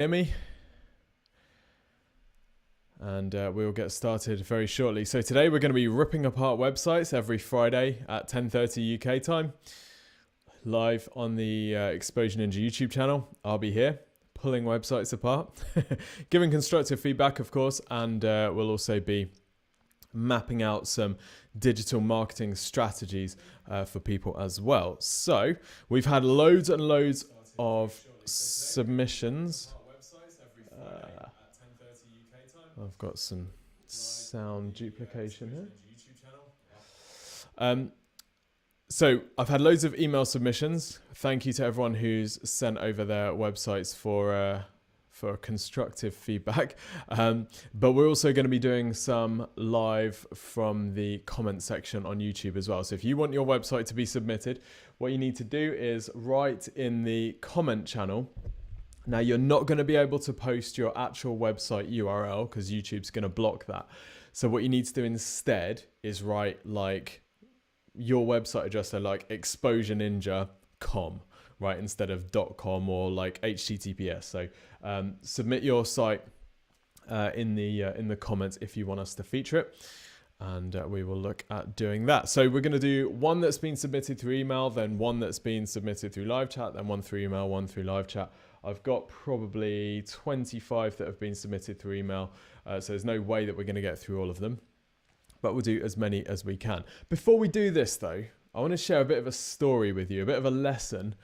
Hear me? And we'll get started very shortly. So today we're going to be ripping apart websites every Friday at 10:30 UK time, live on the Exposure Ninja YouTube channel. I'll be here pulling websites apart, giving constructive feedback, of course, and we'll also be mapping out some digital marketing strategies for people as well. So we've had loads and loads of submissions. I've got some sound duplication here. So I've had loads of email submissions. Thank you to everyone who's sent over their websites for constructive feedback. But we're also going to be doing some live from the comment section on YouTube as well. So if you want your website to be submitted, what you need to do is write in the comment channel. Now, you're not going to be able to post your actual website URL because YouTube's going to block that. So what you need to do instead is write like your website address, so like exposureninja.com, right, instead of .com or like HTTPS. So submit your site in the comments if you want us to feature it. And we will look at doing that. So we're going to do one that's been submitted through email, then one that's been submitted through live chat, then one through email, one through live chat. I've got probably 25 that have been submitted through email. So there's no way that we're going to get through all of them, but we'll do as many as we can. Before we do this though, I want to share a bit of a story with you, a bit of a lesson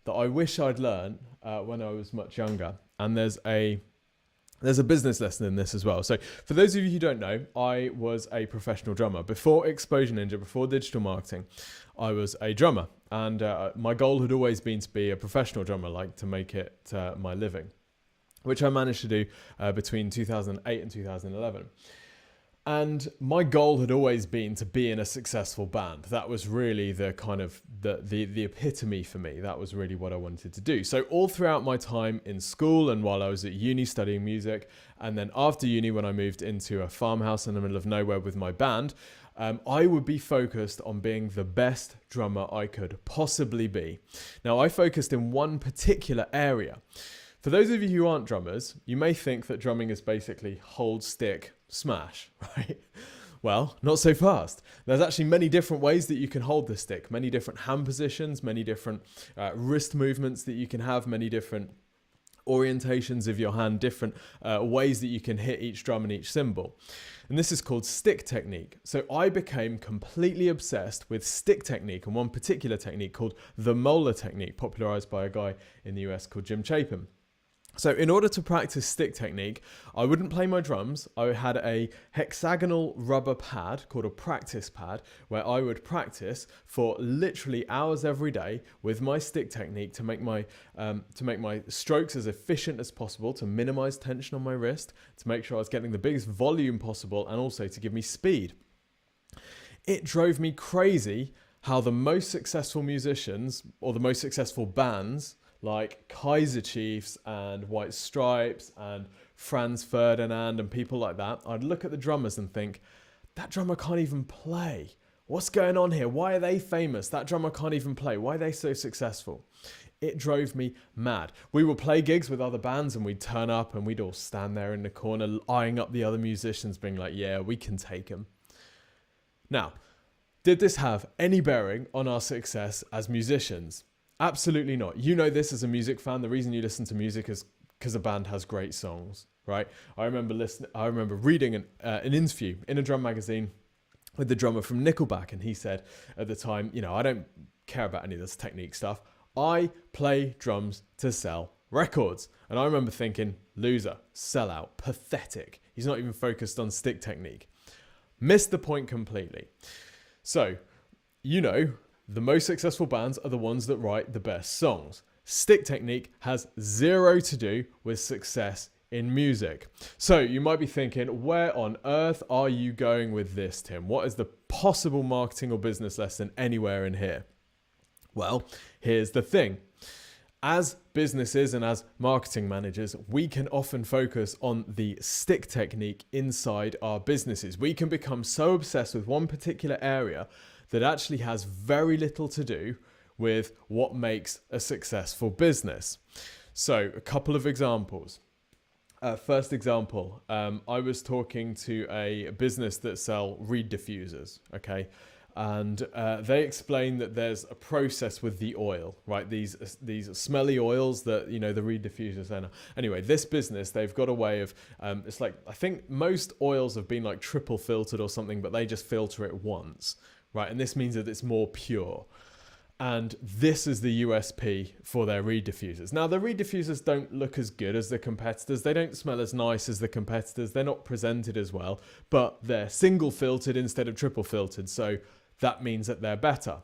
that I wish I'd learned when I was much younger. And there's a business lesson in this as well. So for those of you who don't know, I was a professional drummer. Before Exposure Ninja, before digital marketing, I was a drummer. And my goal had always been to be a professional drummer, like to make it my living, which I managed to do between 2008 and 2011. And my goal had always been to be in a successful band. That was really the kind of the epitome for me. That was really what I wanted to do. So all throughout my time in school and while I was at uni studying music, and then after uni when I moved into a farmhouse in the middle of nowhere with my band, I would be focused on being the best drummer I could possibly be. Now, I focused in one particular area. For those of you who aren't drummers, you may think that drumming is basically hold, stick, smash, right? Well, not so fast. There's actually many different ways that you can hold the stick, many different hand positions, many different wrist movements that you can have, many different orientations of your hand, different ways that you can hit each drum and each cymbal. And this is called stick technique. So I became completely obsessed with stick technique and one particular technique called the molar technique, popularized by a guy in the US called Jim Chapin. So in order to practice stick technique, I wouldn't play my drums. I had a hexagonal rubber pad called a practice pad where I would practice for literally hours every day with my stick technique to make my strokes as efficient as possible, to minimize tension on my wrist, to make sure I was getting the biggest volume possible, and also to give me speed. It drove me crazy how the most successful musicians or the most successful bands like Kaiser Chiefs and White Stripes and Franz Ferdinand and people like that, I'd look at the drummers and think, that drummer can't even play. What's going on here? Why are they famous? That drummer can't even play. Why are they so successful? It drove me mad. We would play gigs with other bands and we'd turn up and we'd all stand there in the corner eyeing up the other musicians being like, yeah, we can take them. Now, did this have any bearing on our success as musicians? Absolutely not. You know this as a music fan. The reason you listen to music is because a band has great songs, right? I remember reading an interview in a drum magazine with the drummer from Nickelback, and he said at the time, you know, I don't care about any of this technique stuff. I play drums to sell records. And I remember thinking, loser, sellout, pathetic. He's not even focused on stick technique. Missed the point completely. So, you know, the most successful bands are the ones that write the best songs. Stick technique has zero to do with success in music. So you might be thinking, where on earth are you going with this, Tim? What is the possible marketing or business lesson anywhere in here? Well, here's the thing. As businesses and as marketing managers, we can often focus on the stick technique inside our businesses. We can become so obsessed with one particular area that actually has very little to do with what makes a successful business. So a couple of examples. First example, I was talking to a business that sell reed diffusers, okay? And they explain that there's a process with the oil, right? These smelly oils that, you know, the reed diffusers. Anyway, this business, they've got a way of, it's like, I think most oils have been like triple filtered or something, but they just filter it once, right? And this means that it's more pure. And this is the USP for their reed diffusers. Now, the reed diffusers don't look as good as the competitors. They don't smell as nice as the competitors. They're not presented as well, but they're single filtered instead of triple filtered. So that means that they're better.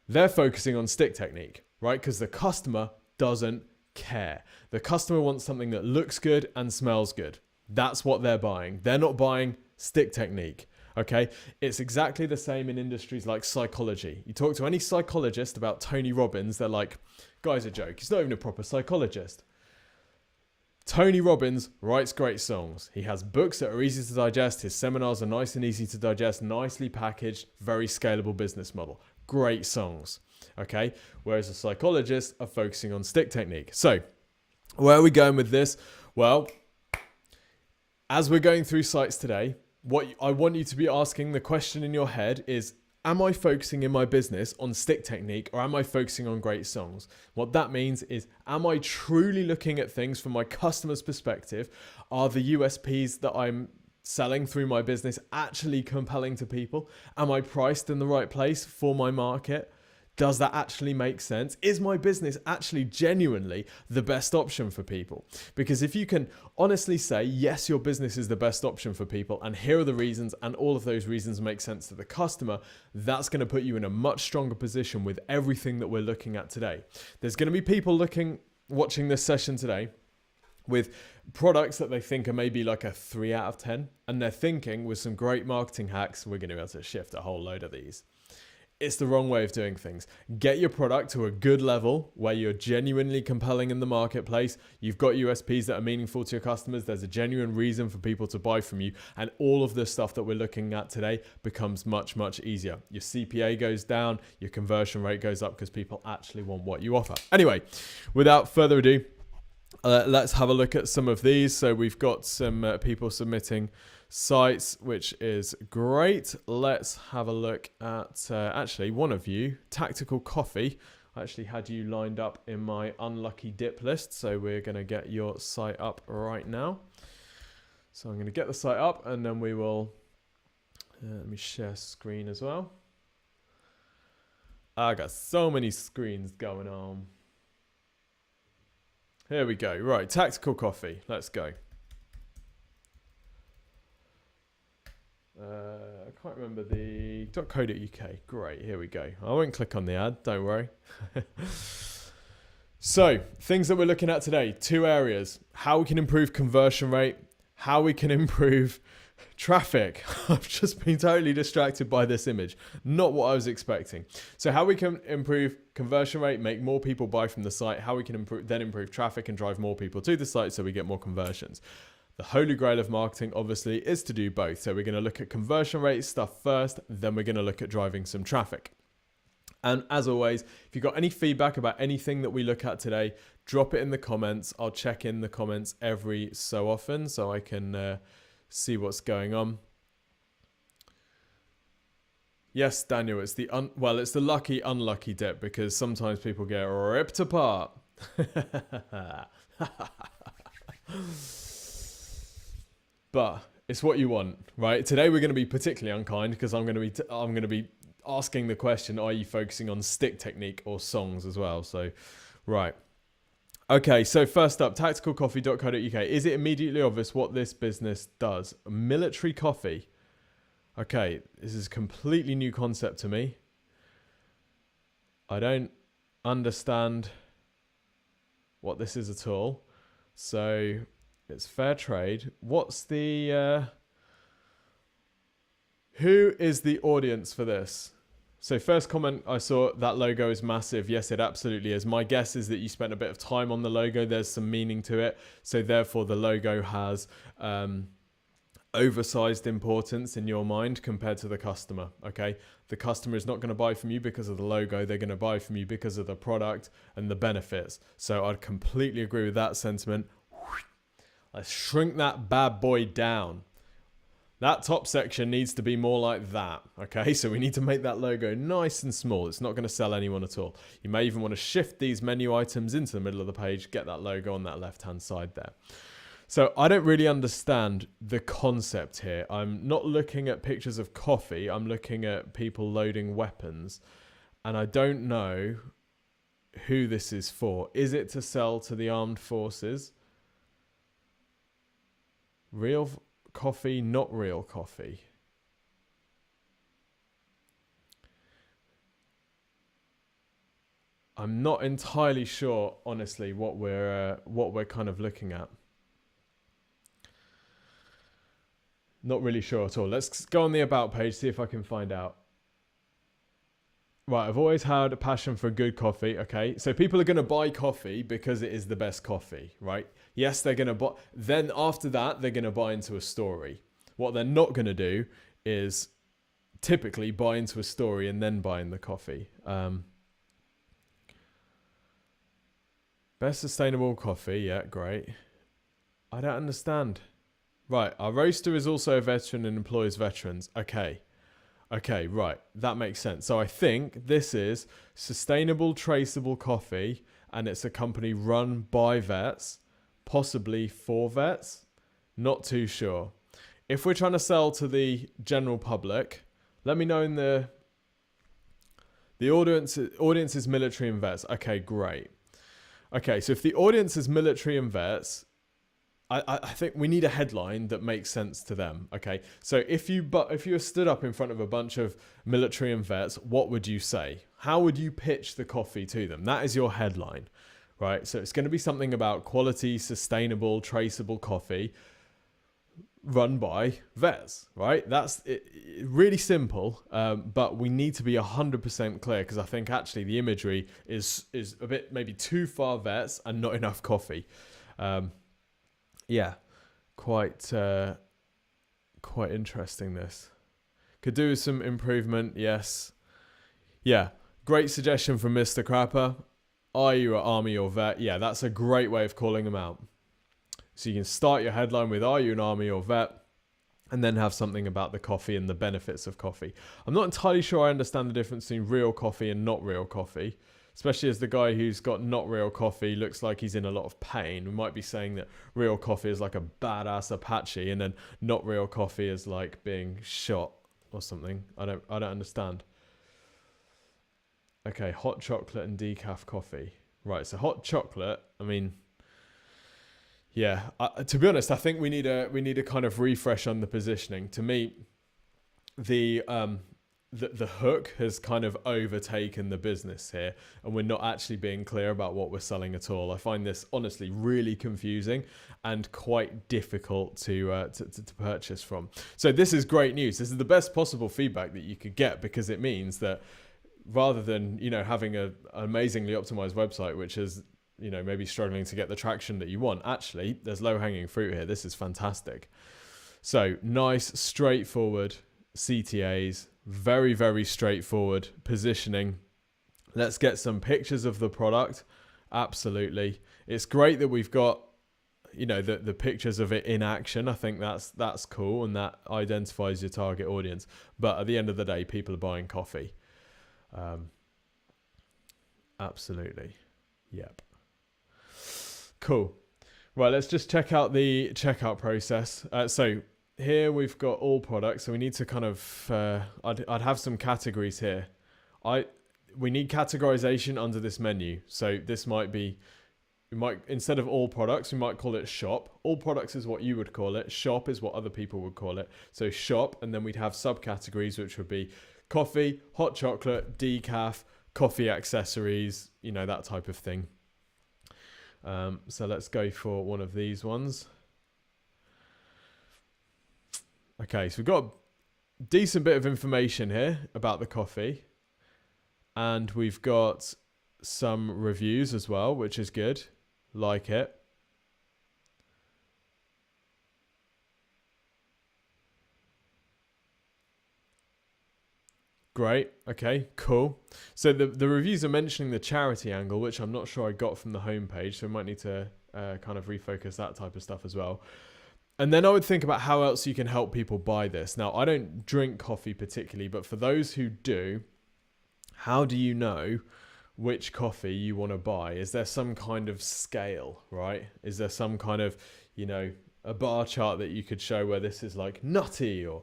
They're focusing on stick technique, right? Because the customer doesn't care. The customer wants something that looks good and smells good. That's what they're buying. They're not buying stick technique. Okay, it's exactly the same in industries like psychology. You talk to any psychologist about Tony Robbins, they're like, guy's a joke. He's not even a proper psychologist. Tony Robbins writes great songs. He has books that are easy to digest. His seminars are nice and easy to digest, nicely packaged, very scalable business model. Great songs. Okay, whereas a psychologist are focusing on stick technique. So where are we going with this? Well, as we're going through sites today, what I want you to be asking, the question in your head is, am I focusing in my business on stick technique or am I focusing on great songs? What that means is, am I truly looking at things from my customer's perspective? Are the USPs that I'm selling through my business actually compelling to people? Am I priced in the right place for my market? Does that actually make sense? Is my business actually genuinely the best option for people? Because if you can honestly say, yes, your business is the best option for people, and here are the reasons, and all of those reasons make sense to the customer, that's going to put you in a much stronger position with everything that we're looking at today. There's going to be people watching this session today with products that they think are maybe like a 3 out of 10, and they're thinking with some great marketing hacks, we're going to be able to shift a whole load of these. It's the wrong way of doing things. Get your product to a good level where you're genuinely compelling in the marketplace. You've got USPs that are meaningful to your customers. There's a genuine reason for people to buy from you. And all of the stuff that we're looking at today becomes much, much easier. Your CPA goes down, your conversion rate goes up because people actually want what you offer. Anyway, without further ado, let's have a look at some of these. So we've got some people submitting sites, which is great. Let's have a look at actually one of you, Tactical Coffee. I actually had you lined up in my unlucky dip list, so we're going to get your site up right now. So I'm going to get the site up and then we will let me share screen as well. I got so many screens going on. Here we go. Right, Tactical Coffee. Let's go. I can't remember the .co.uk. Great, here we go. I won't click on the ad, don't worry. So, things that we're looking at today, 2 areas. How we can improve conversion rate, how we can improve traffic. I've just been totally distracted by this image. Not what I was expecting. So how we can improve conversion rate, make more people buy from the site, how we can improve traffic and drive more people to the site so we get more conversions. The holy grail of marketing, obviously, is to do both. So we're going to look at conversion rate stuff first, then we're going to look at driving some traffic. And as always, if you've got any feedback about anything that we look at today, drop it in the comments. I'll check in the comments every so often so I can see what's going on. Yes, Daniel, it's the it's the lucky unlucky dip because sometimes people get ripped apart. But it's what you want, right? Today we're going to be particularly unkind because I'm going to be asking the question, are you focusing on stick technique or songs as well? So, right. Okay, so first up, tacticalcoffee.co.uk. Is it immediately obvious what this business does? Military coffee. Okay, this is a completely new concept to me. I don't understand what this is at all. So it's fair trade. What's the... who is the audience for this? So first comment I saw, that logo is massive. Yes, it absolutely is. My guess is that you spent a bit of time on the logo. There's some meaning to it. So therefore the logo has a oversized importance in your mind compared to the customer. Okay, the customer is not going to buy from you because of the logo. They're going to buy from you because of the product and the benefits. So I'd completely agree with that sentiment. Let's shrink that bad boy down. That top section needs to be more like that. Okay, so we need to make that logo nice and small. It's not going to sell anyone at all. You may even want to shift these menu items into the middle of the page, get that logo on that left hand side there. So I don't really understand the concept here. I'm not looking at pictures of coffee. I'm looking at people loading weapons. And I don't know who this is for. Is it to sell to the armed forces? Real coffee, not real coffee. I'm not entirely sure, honestly, what we're kind of looking at. Not really sure at all. Let's go on the About page, see if I can find out. Right, I've always had a passion for good coffee. Okay, so people are going to buy coffee because it is the best coffee, right? Yes, they're going to buy. Then after that, they're going to buy into a story. What they're not going to do is typically buy into a story and then buy in the coffee. Best sustainable coffee. Yeah, great. I don't understand. Right, our roaster is also a veteran and employs veterans. Okay, right, that makes sense. So I think this is sustainable, traceable coffee, and it's a company run by vets, possibly for vets. Not too sure. If we're trying to sell to the general public, let me know in the audience is military and vets. Okay, great. Okay, so if the audience is military and vets, I think we need a headline that makes sense to them. Okay, so if you were stood up in front of a bunch of military and vets, what would you say? How would you pitch the coffee to them? That is your headline, right? So it's going to be something about quality, sustainable, traceable coffee run by vets, right? That's it, really simple, but we need to be 100% clear because I think actually the imagery is a bit maybe too far vets and not enough coffee. Yeah, quite interesting this. Could do with some improvement, yes. Yeah, great suggestion from Mr. Crapper. Are you an army or vet? Yeah, that's a great way of calling them out. So you can start your headline with, are you an army or vet? And then have something about the coffee and the benefits of coffee. I'm not entirely sure I understand the difference between real coffee and not real coffee. Especially as the guy who's got not real coffee looks like he's in a lot of pain. We might be saying that real coffee is like a badass Apache and then not real coffee is like being shot or something. I don't understand. Okay, hot chocolate and decaf coffee. Right, so hot chocolate, I mean, yeah, to be honest, I think we need a kind of refresh on the positioning. To me, the hook has kind of overtaken the business here and we're not actually being clear about what we're selling at all. I find this honestly really confusing and quite difficult to purchase from. So this is great news. This is the best possible feedback that you could get because it means that rather than, having an amazingly optimized website, which is, maybe struggling to get the traction that you want, actually there's low hanging fruit here. This is fantastic. So nice, straightforward CTAs, very, very straightforward positioning. Let's get some pictures of the product. Absolutely. It's great that we've got, the pictures of it in action. I think that's cool and that identifies your target audience. But at the end of the day, people are buying coffee. Absolutely. Yep. Cool. Right, let's just check out the checkout process. So here we've got all products, so we need to kind of, I'd have some categories here. We need categorization under this menu. So this might be, instead of all products, we might call it shop. All products is what you would call it. Shop is what other people would call it. So shop, and then we'd have subcategories, which would be coffee, hot chocolate, decaf, coffee accessories, that type of thing. So let's go for one of these ones. Okay, so we've got a decent bit of information here about the coffee. And we've got some reviews as well, which is good. Like it. Great. Okay, cool. So the reviews are mentioning the charity angle, which I'm not sure I got from the homepage. So we might need to kind of refocus that type of stuff as well. And then I would think about how else you can help people buy this. Now, I don't drink coffee particularly, but for those who do, how do you know which coffee you want to buy? Is there some kind of scale, right? Is there some kind of, a bar chart that you could show where this is like nutty or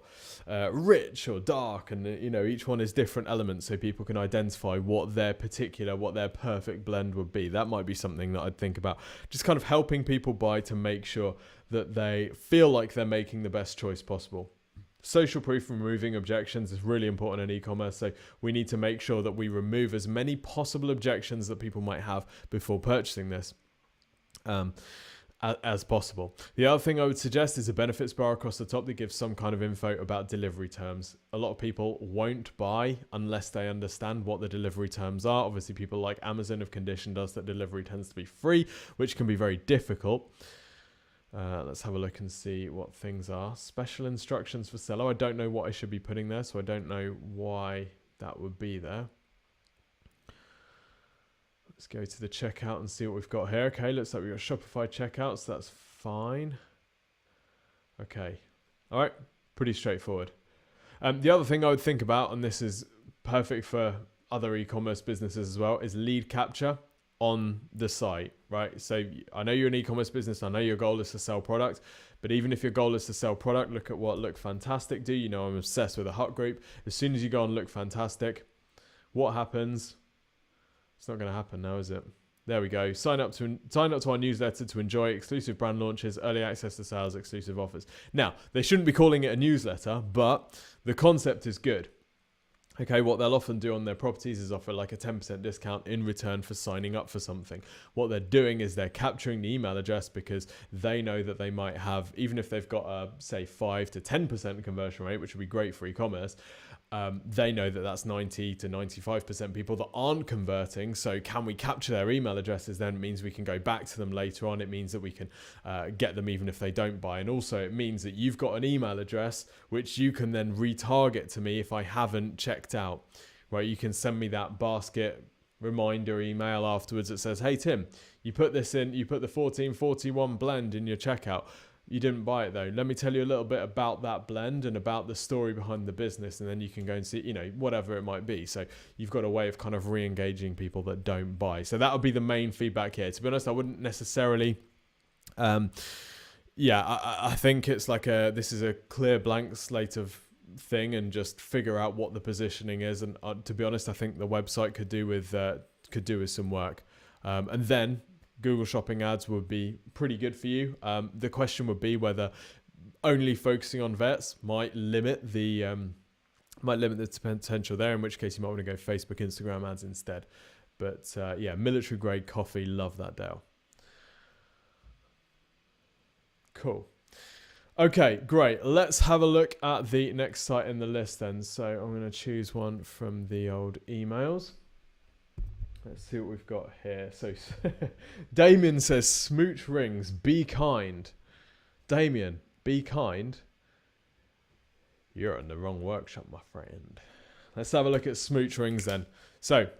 rich or dark, and each one is different elements so people can identify what their perfect blend would be? That might be something that I'd think about, just kind of helping people buy to make sure that they feel like they're making the best choice possible. Social proof, removing objections is really important in e-commerce, so we need to make sure that we remove as many possible objections that people might have before purchasing this as possible. The other thing I would suggest is a benefits bar across the top that gives some kind of info about delivery terms. A lot of people won't buy unless they understand what the delivery terms are. Obviously, people like Amazon have conditioned us that delivery tends to be free, which can be very difficult. Let's have a look and see what things are. Special instructions for seller. I don't know what I should be putting there, so I don't know why that would be there. Let's go to the checkout and see what we've got here. Okay, looks like we've got Shopify checkout, so that's fine. Okay, all right, pretty straightforward. The other thing I would think about, and this is perfect for other e-commerce businesses as well, is lead capture on the site, right? So I know you're an e-commerce business. I know your goal is to sell product, but even if your goal is to sell product, look at what Look Fantastic do. I'm obsessed with a hot group. As soon as you go on Look Fantastic, what happens? It's not going to happen now, is it? There we go. Sign up to our newsletter to enjoy exclusive brand launches, early access to sales, exclusive offers. Now, they shouldn't be calling it a newsletter, but the concept is good. Okay, what they'll often do on their properties is offer like a 10% discount in return for signing up for something. What they're doing is they're capturing the email address because they know that they might have, even if they've got a, say, 5 to 10% conversion rate, which would be great for e-commerce, they know that that's 90 to 95% people that aren't converting. So can we capture their email addresses? Then it means we can go back to them later on. It means that we can get them even if they don't buy. And also it means that you've got an email address which you can then retarget to me if I haven't checked out, right? You can send me that basket reminder email afterwards that says, hey, Tim, you put this in, you put the 1441 blend in your checkout. You didn't buy it though. Let me tell you a little bit about that blend and about the story behind the business, and then you can go and see, whatever it might be. So you've got a way of kind of re-engaging people that don't buy. So that would be the main feedback here. To be honest, I wouldn't necessarily, I think it's like this is a clear blank slate of thing, and just figure out what the positioning is. And to be honest, I think the website could do with some work, and then Google Shopping ads would be pretty good for you. The question would be whether only focusing on vets might limit the potential there, in which case you might want to go Facebook, Instagram ads instead. But military grade coffee, love that, Dale. Cool. Okay, great. Let's have a look at the next site in the list then. So I'm going to choose one from the old emails. Let's see what we've got here. So Damien says, smooch rings, be kind. Damien, be kind. You're in the wrong workshop, my friend. Let's have a look at smooch rings then. So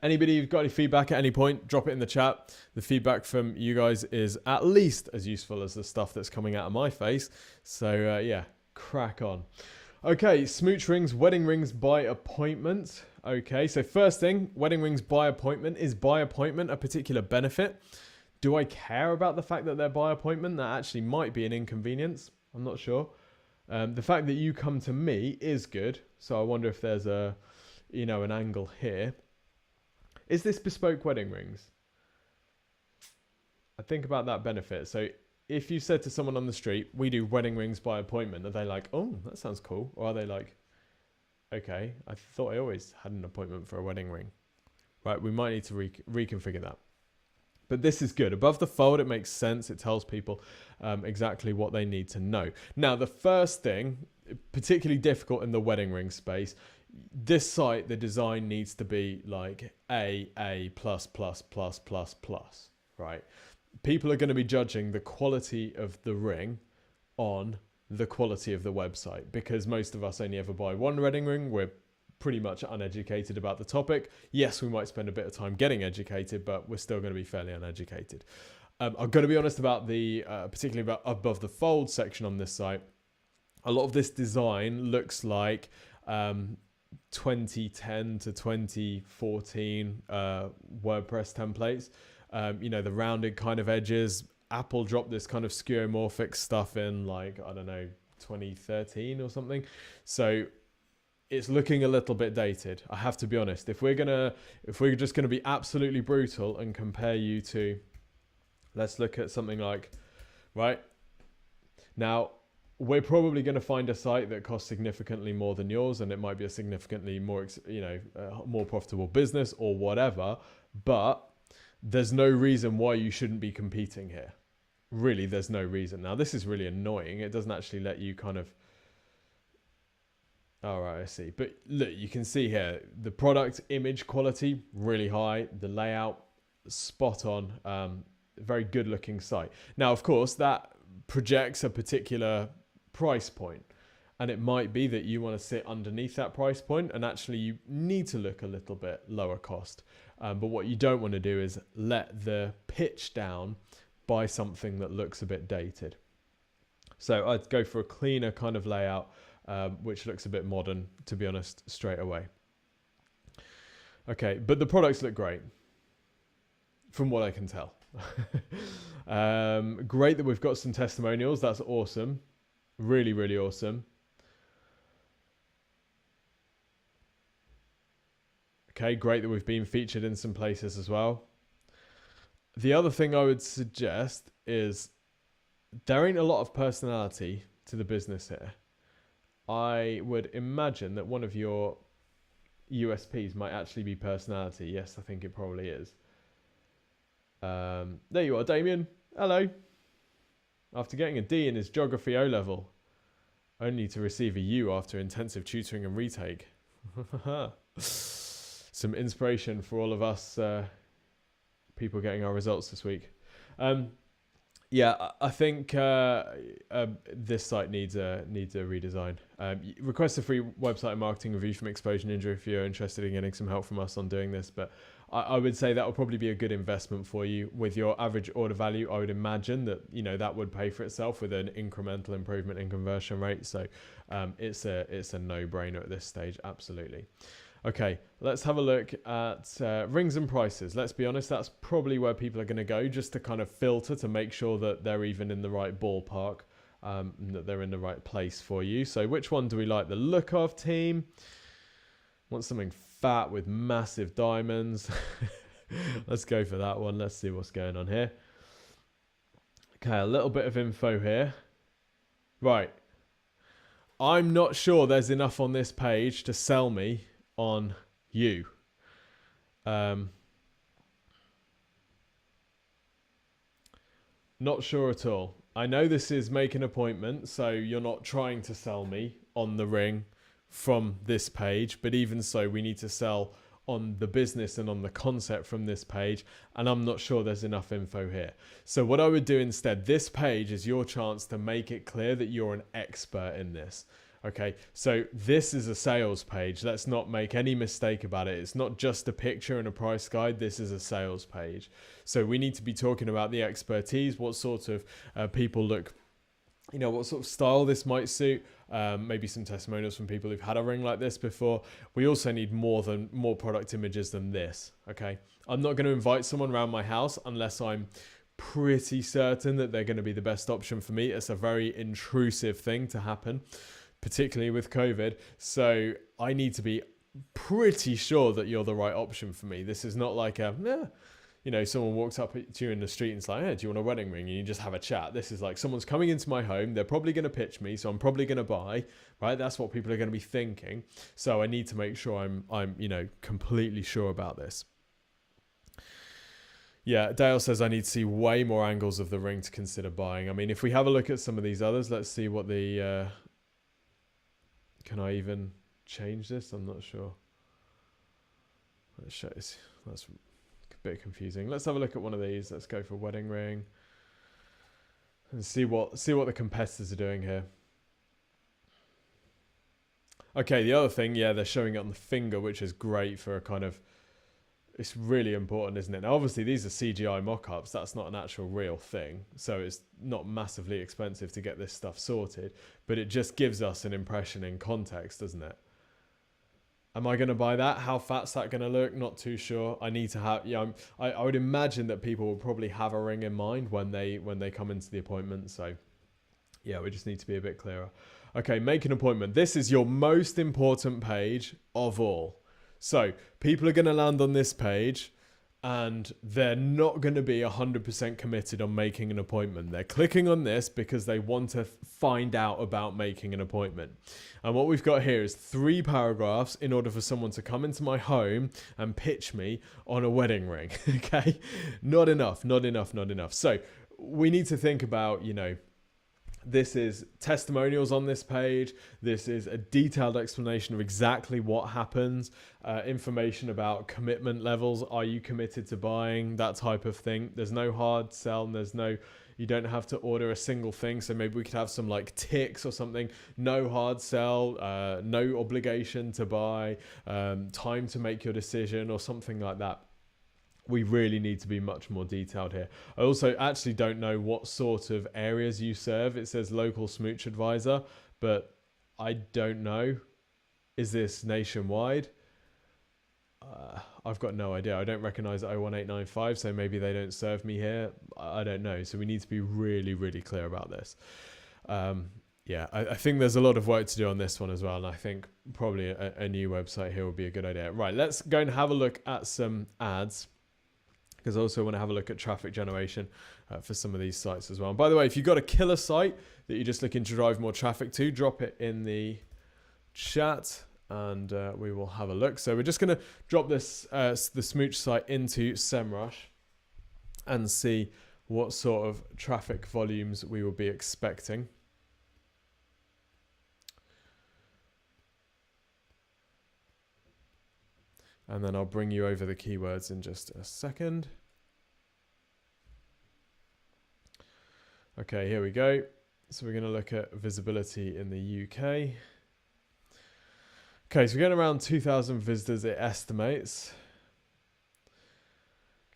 anybody who's got any feedback at any point, drop it in the chat. The feedback from you guys is at least as useful as the stuff that's coming out of my face. So crack on. Okay, smooch rings, wedding rings by appointment. Okay, so first thing, wedding rings by appointment. Is by appointment a particular benefit? Do I care about the fact that they're by appointment? That actually might be an inconvenience. I'm not sure. The fact that you come to me is good. So I wonder if there's an angle here. Is this bespoke wedding rings? I think about that benefit. So if you said to someone on the street, we do wedding rings by appointment, are they like, oh, that sounds cool? Or are they like, okay, I thought I always had an appointment for a wedding ring. Right, we might need to reconfigure that. But this is good. Above the fold, it makes sense. It tells people exactly what they need to know. Now, the first thing, particularly difficult in the wedding ring space, this site, the design needs to be like A++++++, right? People are going to be judging the quality of the ring on the quality of the website, because most of us only ever buy one wedding ring. We're pretty much uneducated about the topic. Yes, we might spend a bit of time getting educated, but we're still going to be fairly uneducated. I'm going to be honest about the, particularly about above the fold section on this site. A lot of this design looks like 2010 to 2014 WordPress templates. You know, the rounded kind of edges. Apple dropped this kind of skeuomorphic stuff in like, I don't know, 2013 or something. So it's looking a little bit dated. I have to be honest. If we're just gonna be absolutely brutal and compare you to, let's look at something like, right now, we're probably going to find a site that costs significantly more than yours, and it might be a significantly more, more profitable business or whatever. But there's no reason why you shouldn't be competing here. Really, there's no reason. Now, this is really annoying. It doesn't actually let you kind of. All right, I see. But look, you can see here the product image quality really high, the layout spot on. Very good looking site. Now, of course, that projects a particular price point, and it might be that you want to sit underneath that price point, and actually you need to look a little bit lower cost. But what you don't want to do is let the pitch down by something that looks a bit dated. So I'd go for a cleaner kind of layout, which looks a bit modern, to be honest, straight away. Okay, but the products look great from what I can tell. Great that we've got some testimonials. That's awesome. Really, really awesome. Okay, great that we've been featured in some places as well. The other thing I would suggest is there ain't a lot of personality to the business here. I would imagine that one of your USPs might actually be personality. Yes, I think it probably is. There you are, Damien. Hello. After getting a D in his geography O-level, only to receive a U after intensive tutoring and retake. Some inspiration for all of us people getting our results this week. Yeah, I think this site needs a redesign. Request a free website and marketing review from Exposure Ninja if you're interested in getting some help from us on doing this. But I would say that will probably be a good investment for you with your average order value. I would imagine that that would pay for itself with an incremental improvement in conversion rate. So it's a no-brainer at this stage, absolutely. Okay, let's have a look at rings and prices. Let's be honest, that's probably where people are going to go just to kind of filter to make sure that they're even in the right ballpark, and that they're in the right place for you. So which one do we like the look of, team? Want something fat with massive diamonds. Let's go for that one. Let's see what's going on here. Okay, a little bit of info here. Right. I'm not sure there's enough on this page to sell me on you. Not sure at all. I know this is make an appointment, so you're not trying to sell me on the ring from this page, but even so, we need to sell on the business and on the concept from this page, and I'm not sure there's enough info here. So what I would do instead, this page is your chance to make it clear that you're an expert in this. Okay, so this is a sales page. Let's not make any mistake about it. It's not just a picture and a price guide. This is a sales page. So we need to be talking about the expertise, what sort of people look, what sort of style this might suit. Maybe some testimonials from people who've had a ring like this before. We also need more product images than this. Okay, I'm not going to invite someone around my house unless I'm pretty certain that they're going to be the best option for me. It's a very intrusive thing to happen, particularly with COVID. So I need to be pretty sure that you're the right option for me. This is not like someone walks up to you in the street and it's like, hey, do you want a wedding ring? And you just have a chat. This is like someone's coming into my home. They're probably going to pitch me, so I'm probably going to buy, right? That's what people are going to be thinking. So I need to make sure I'm completely sure about this. Yeah, Dale says I need to see way more angles of the ring to consider buying. I mean, if we have a look at some of these others, let's see what the... Can I even change this? I'm not sure. Let's show this. That's a bit confusing. Let's have a look at one of these. Let's go for wedding ring and see what the competitors are doing here. Okay, the other thing, yeah, they're showing it on the finger, which is great for a kind of, it's really important, isn't it? Now, obviously, these are CGI mock-ups. That's not an actual real thing. So it's not massively expensive to get this stuff sorted, but it just gives us an impression in context, doesn't it? Am I going to buy that? How fat's that going to look? Not too sure. I need to have, yeah, I would imagine that people will probably have a ring in mind when they come into the appointment. So yeah, we just need to be a bit clearer. Okay, make an appointment. This is your most important page of all. So people are going to land on this page and they're not going to be 100% committed on making an appointment. They're clicking on this because they want to find out about making an appointment. And what we've got here is 3 paragraphs in order for someone to come into my home and pitch me on a wedding ring. Okay, not enough, not enough, not enough. So we need to think about, you know, this is testimonials on this page. This is a detailed explanation of exactly what happens, information about commitment levels. Are you committed to buying? That type of thing. There's no hard sell and there's no, you don't have to order a single thing. So maybe we could have some like ticks or something. No hard sell, no obligation to buy, time to make your decision or something like that. We really need to be much more detailed here. I also actually don't know what sort of areas you serve. It says local smooch advisor, but I don't know. Is this nationwide? I've got no idea. I don't recognize 01895, so maybe they don't serve me here. I don't know. So we need to be really, really clear about this. Yeah, I think there's a lot of work to do on this one as well. And I think probably a new website here would be a good idea. Right, let's go and have a look at some ads, because I also want to have a look at traffic generation for some of these sites as well. And by the way, if you've got a killer site that you're just looking to drive more traffic to, drop it in the chat and we will have a look. So we're just going to drop this the Smooch site into Semrush and see what sort of traffic volumes we will be expecting. And then I'll bring you over the keywords in just a second. Okay, here we go. So we're going to look at visibility in the UK. Okay, so we're getting around 2,000 visitors, it estimates.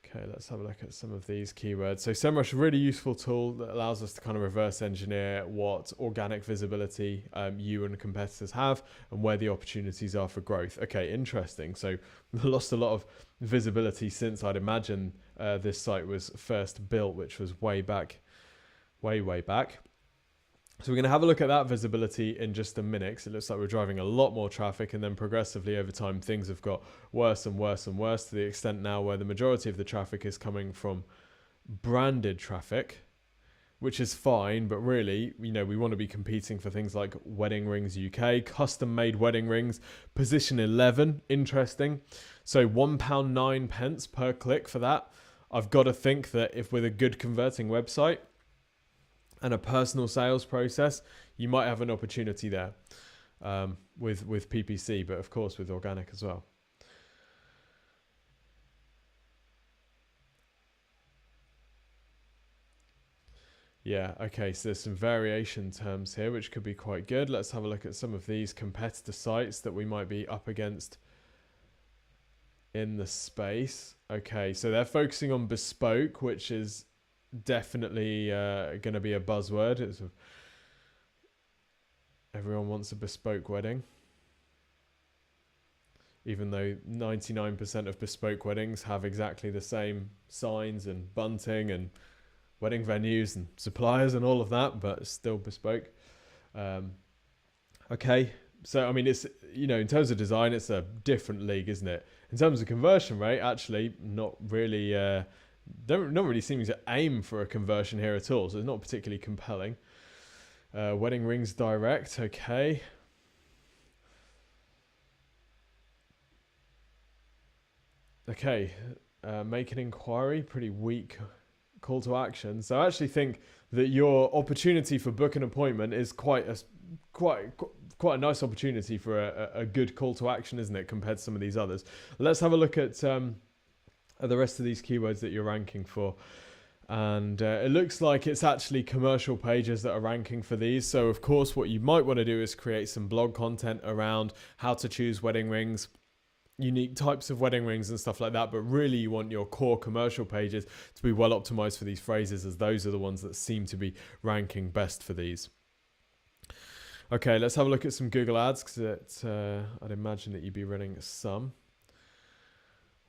Okay, let's have a look at some of these keywords. So Semrush, a really useful tool that allows us to kind of reverse engineer what organic visibility you and competitors have and where the opportunities are for growth. Okay, interesting. So we've lost a lot of visibility since I'd imagine this site was first built, which was way back, way back. So we're going to have a look at that visibility in just a minute, because it looks like we're driving a lot more traffic, and then progressively over time things have got worse and worse and worse, to the extent now where the majority of the traffic is coming from branded traffic, which is fine, but really, you know, we want to be competing for things like Wedding Rings UK, custom made wedding rings, position 11, interesting. So £1.09 per click for that. I've got to think that if with a good converting website and a personal sales process, you might have an opportunity there with PPC, but of course with organic as well. Yeah, okay, so there's some variation terms here, which could be quite good. Let's have a look at some of these competitor sites that we might be up against in the space. Okay, so they're focusing on bespoke, which is definitely going to be a buzzword. Everyone wants a bespoke wedding, even though 99% of bespoke weddings have exactly the same signs and bunting and wedding venues and suppliers and all of that, but it's still bespoke. Okay, so I mean, it's, you know, in terms of design, it's a different league, isn't it? In terms of conversion rate, actually not really not really seeming to aim for a conversion here at all, so it's not particularly compelling. Wedding rings direct, okay. Okay, make an inquiry, pretty weak call to action. So I actually think that your opportunity for book an appointment is quite a nice opportunity for a good call to action, isn't it, compared to some of these others. Let's have a look at the rest of these keywords that you're ranking for. And it looks like it's actually commercial pages that are ranking for these. So of course what you might want to do is create some blog content around how to choose wedding rings, unique types of wedding rings and stuff like that. But really you want your core commercial pages to be well optimized for these phrases, as those are the ones that seem to be ranking best for these. Okay, let's have a look at some Google ads, because I'd imagine that you'd be running some.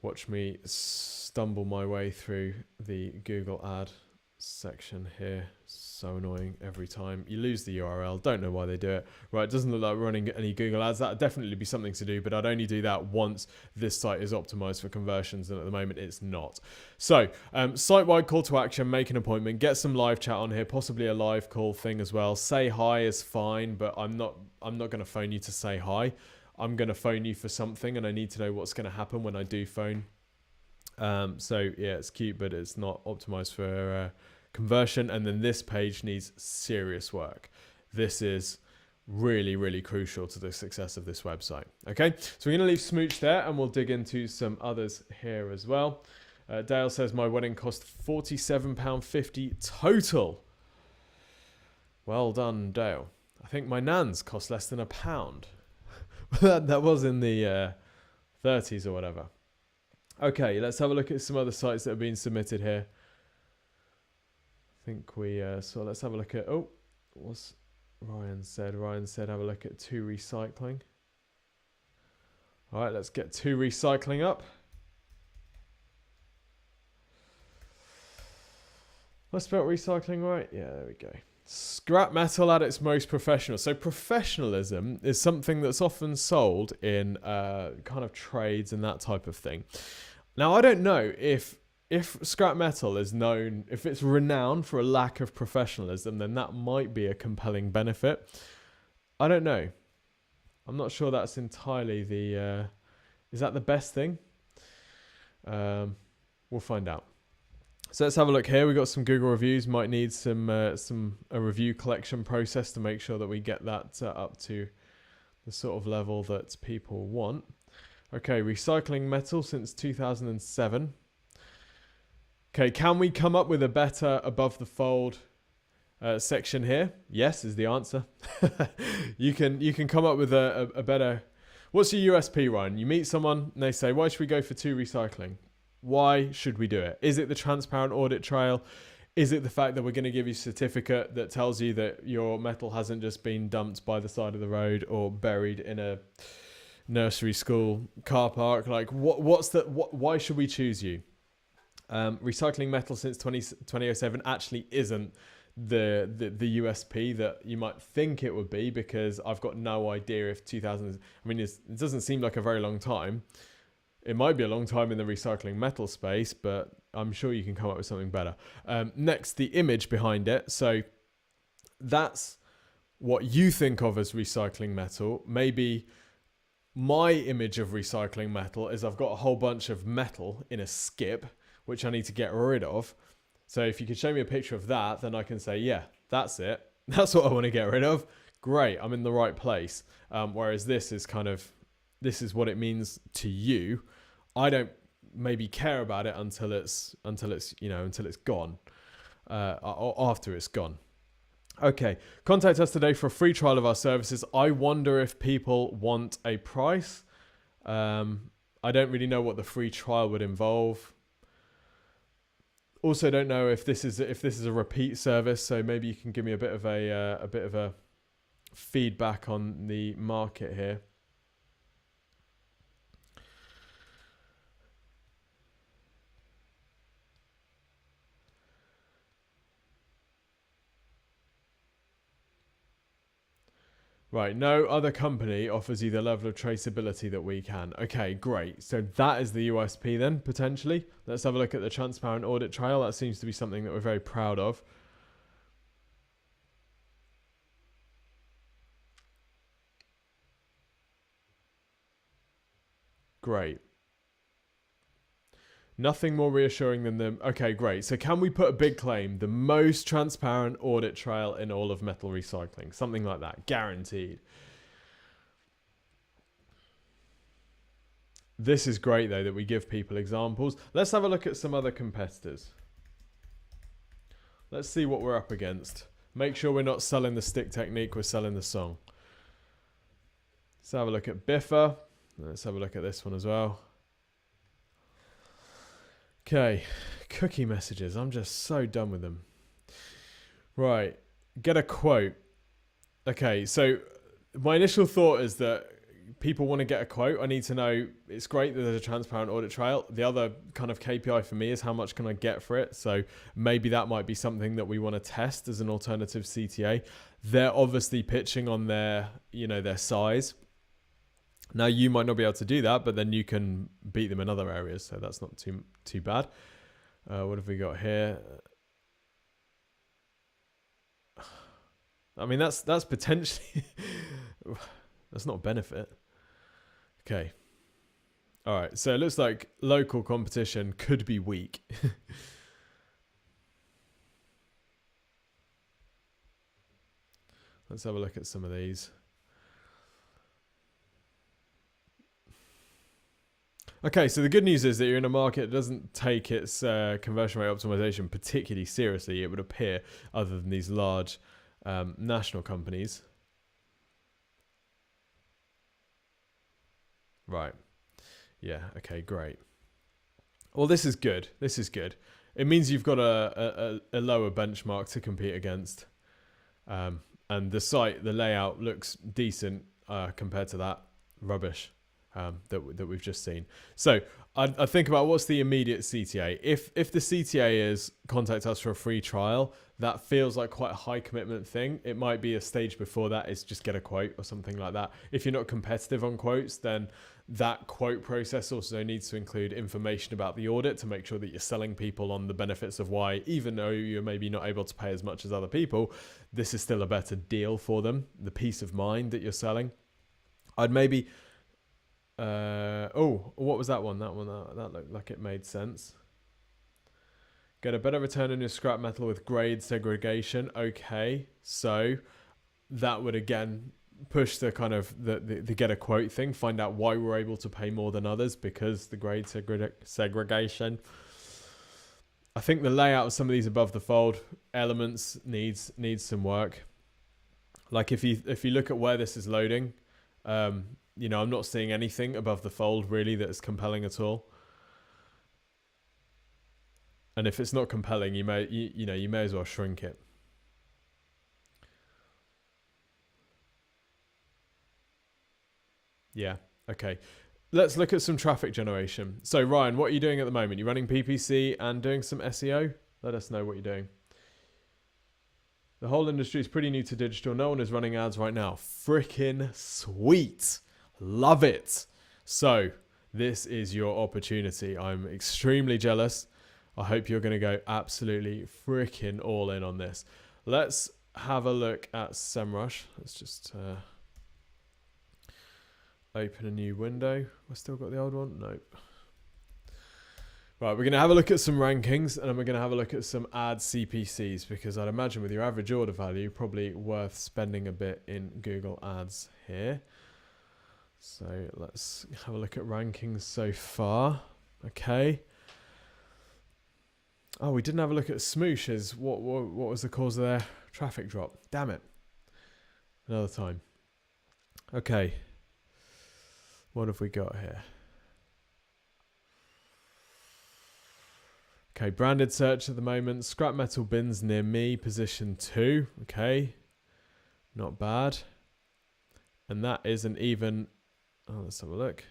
Watch me stumble my way through the Google ad section here. So annoying every time. You lose the URL. Don't know why they do it. Right, it doesn't look like running any Google ads. That would definitely be something to do, but I'd only do that once this site is optimized for conversions, and at the moment it's not. So, site-wide call to action, make an appointment, get some live chat on here, possibly a live call thing as well. Say hi is fine, but I'm not going to phone you to say hi. I'm going to phone you for something, and I need to know what's going to happen when I do phone. So yeah, it's cute, but it's not optimized for conversion. And then this page needs serious work. This is really, really crucial to the success of this website. Okay, so we're going to leave Smooch there, and we'll dig into some others here as well. Dale says my wedding cost £47.50 total. Well done, Dale. I think my nan's cost less than £1. that was in the 30s or whatever. Okay, let's have a look at some other sites that have been submitted here. I think we so let's have a look at, oh, what's Ryan said? Ryan said have a look at 2 recycling. All right, let's get 2 recycling up. I spelled recycling right? Yeah, there we go. Scrap metal at its most professional. So professionalism is something that's often sold in kind of trades and that type of thing. Now, I don't know if scrap metal is known, if it's renowned for a lack of professionalism, then that might be a compelling benefit. I don't know. I'm not sure that's entirely the... is that the best thing? We'll find out. So let's have a look here. We've got some Google reviews. Might need a review collection process to make sure that we get that up to the sort of level that people want. Okay, recycling metal since 2007. Okay, can we come up with a better above the fold section here? Yes, is the answer. You can come up with a better... What's your USP, Ryan? You meet someone and they say, why should we go for 2 recycling? Why should we do it? Is it the transparent audit trail? Is it the fact that we're going to give you a certificate that tells you that your metal hasn't just been dumped by the side of the road or buried in a nursery school car park? Like, why should we choose you? Recycling metal since 2007 actually isn't the USP that you might think it would be, because I've got no idea if 2000... I mean, it doesn't seem like a very long time. It might be a long time in the recycling metal space, but I'm sure you can come up with something better. Next, the image behind it. So that's what you think of as recycling metal. Maybe my image of recycling metal is I've got a whole bunch of metal in a skip, which I need to get rid of. So if you could show me a picture of that, then I can say, yeah, that's it. That's what I want to get rid of. Great, I'm in the right place. Whereas this is kind of... this is what it means to you. I don't maybe care about it until it's gone, or after it's gone. Okay, contact us today for a free trial of our services. I wonder if people want a price. I don't really know what the free trial would involve. Also, don't know if this is a repeat service. So maybe you can give me a bit of a feedback on the market here. Right, no other company offers you the level of traceability that we can. Okay, great. So that is the USP then, potentially. Let's have a look at the transparent audit trail. That seems to be something that we're very proud of. Great. Nothing more reassuring than them. Okay, great. So can we put a big claim? The most transparent audit trail in all of metal recycling. Something like that. Guaranteed. This is great, though, that we give people examples. Let's have a look at some other competitors. Let's see what we're up against. Make sure we're not selling the stick technique, we're selling the song. Let's have a look at Biffa. Let's have a look at this one as well. Okay, cookie messages. I'm just so done with them. Right, get a quote. Okay, so my initial thought is that people want to get a quote. I need to know, it's great that there's a transparent audit trail. The other kind of KPI for me is how much can I get for it. So maybe that might be something that we want to test as an alternative CTA. They're obviously pitching on their, their size. Now you might not be able to do that, but then you can beat them in other areas. So that's not too bad. What have we got here? I mean, that's potentially, that's not a benefit. Okay. All right. So it looks like local competition could be weak. Let's have a look at some of these. Okay, so the good news is that you're in a market that doesn't take its conversion rate optimization particularly seriously, it would appear, other than these large national companies. Right. Yeah, okay, great. Well, this is good. This is good. It means you've got a lower benchmark to compete against. And the site, the layout looks decent compared to that rubbish that we've just seen. So I think about what's the immediate CTA. If the CTA is contact us for a free trial, that feels like quite a high commitment thing. It might be a stage before that is just get a quote or something like that. If you're not competitive on quotes, then that quote process also needs to include information about the audit to make sure that you're selling people on the benefits of why, even though you're maybe not able to pay as much as other people, this is still a better deal for them, the peace of mind that you're selling. I'd maybe... what was that one? That looked like it made sense. Get a better return on your scrap metal with grade segregation. Okay, so that would again push the kind of the get a quote thing. Find out why we're able to pay more than others because the grade segregation. I think the layout of some of these above the fold elements needs some work. Like if you look at where this is loading, I'm not seeing anything above the fold really that is compelling at all. And if it's not compelling, you may as well shrink it. Yeah, okay. Let's look at some traffic generation. So Ryan, what are you doing at the moment? You're running PPC and doing some SEO? Let us know what you're doing. The whole industry is pretty new to digital. No one is running ads right now. Frickin' sweet. Love it. So this is your opportunity. I'm extremely jealous. I hope you're going to go absolutely freaking all in on this. Let's have a look at Semrush. Let's just open a new window. I still got the old one? Nope. Right, we're going to have a look at some rankings and then we're going to have a look at some ad CPCs because I'd imagine with your average order value, probably worth spending a bit in Google Ads here. So let's have a look at rankings so far. Okay. Oh, we didn't have a look at Smoosh's. What was the cause of their traffic drop? Damn it. Another time. Okay. What have we got here? Okay, branded search at the moment. Scrap metal bins near me, position 2. Okay. Not bad. And that is an even... Oh, let's have a look.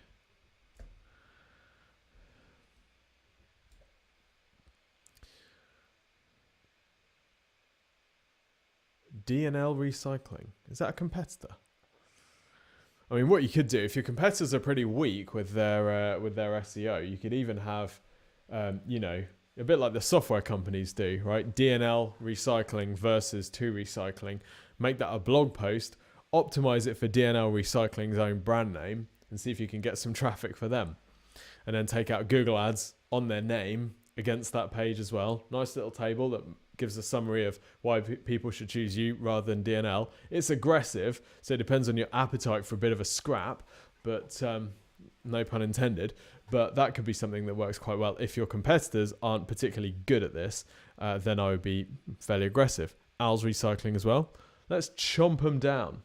D&L Recycling. Is that a competitor? I mean, what you could do, if your competitors are pretty weak with their SEO, you could even have, a bit like the software companies do, right? D&L Recycling versus 2 Recycling. Make that a blog post, optimize it for D&L Recycling's own brand name, and see if you can get some traffic for them. And then take out Google Ads on their name against that page as well. Nice little table that gives a summary of why people should choose you rather than D&L. It's aggressive, so it depends on your appetite for a bit of a scrap, but no pun intended, but that could be something that works quite well. If your competitors aren't particularly good at this, then I would be fairly aggressive. Al's recycling as well. Let's chomp them down.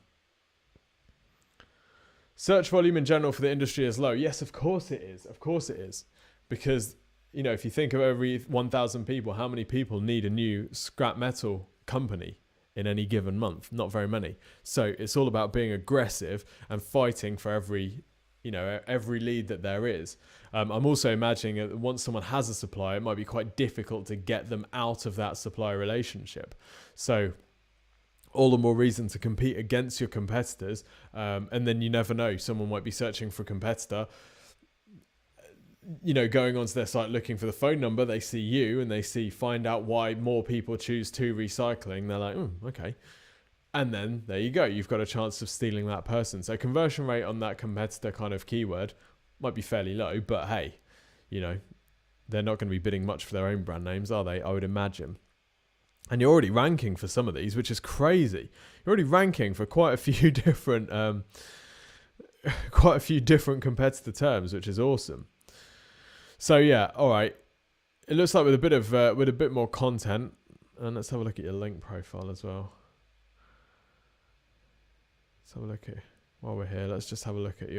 Search volume in general for the industry is low. Yes, of course it is. Of course it is. Because, you know, if you think of every 1,000 people, how many people need a new scrap metal company in any given month? Not very many. So it's all about being aggressive and fighting for every lead that there is. I'm also imagining that once someone has a supplier, it might be quite difficult to get them out of that supplier relationship. So all the more reason to compete against your competitors. And then you never know, someone might be searching for a competitor, you know, going onto their site looking for the phone number, they see you and they find out why more people choose 2 recycling. They're like, okay. And then there you go. You've got a chance of stealing that person. So conversion rate on that competitor kind of keyword might be fairly low, but hey, you know, they're not going to be bidding much for their own brand names, are they? I would imagine. And you're already ranking for some of these, which is crazy. You're already ranking for quite a few different competitor terms, which is awesome. So yeah, all right. It looks like with a bit more content, and let's have a look at your link profile as well. Let's have a look at, while we're here, let's just have a look at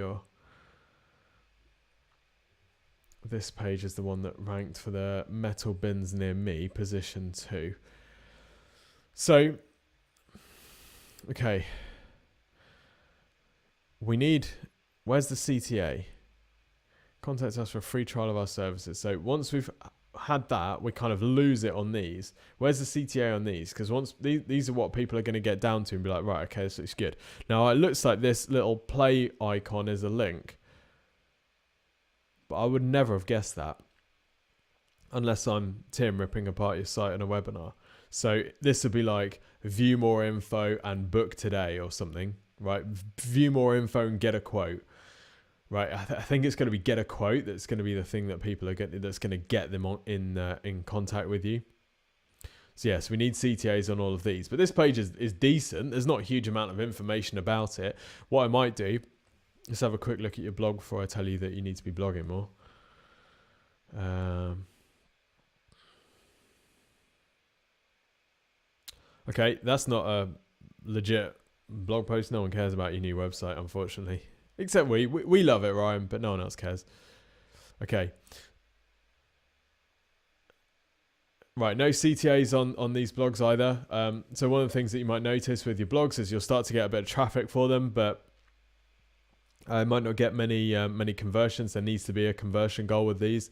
this page is the one that ranked for the metal bins near me, position 2. So, okay. Where's the CTA? Contact us for a free trial of our services. So once we've had that, we kind of lose it on these. Where's the CTA on these? Because once these are what people are going to get down to and be like, right, okay, this looks good. Now it looks like this little play icon is a link, but I would never have guessed that unless I'm Tim ripping apart your site in a webinar. So this would be like view more info and book today or something, right? View more info and get a quote. Right, I think it's going to be get a quote. That's going to be the thing that people are getting. That's going to get them in contact with you. So yes, we need CTAs on all of these. But this page is decent. There's not a huge amount of information about it. What I might do, let's have a quick look at your blog before I tell you that you need to be blogging more. Okay, that's not a legit blog post. No one cares about your new website, unfortunately. Except we love it, Ryan, but no one else cares. Okay. Right, no CTAs on these blogs either. So one of the things that you might notice with your blogs is you'll start to get a bit of traffic for them, but might not get many conversions. There needs to be a conversion goal with these.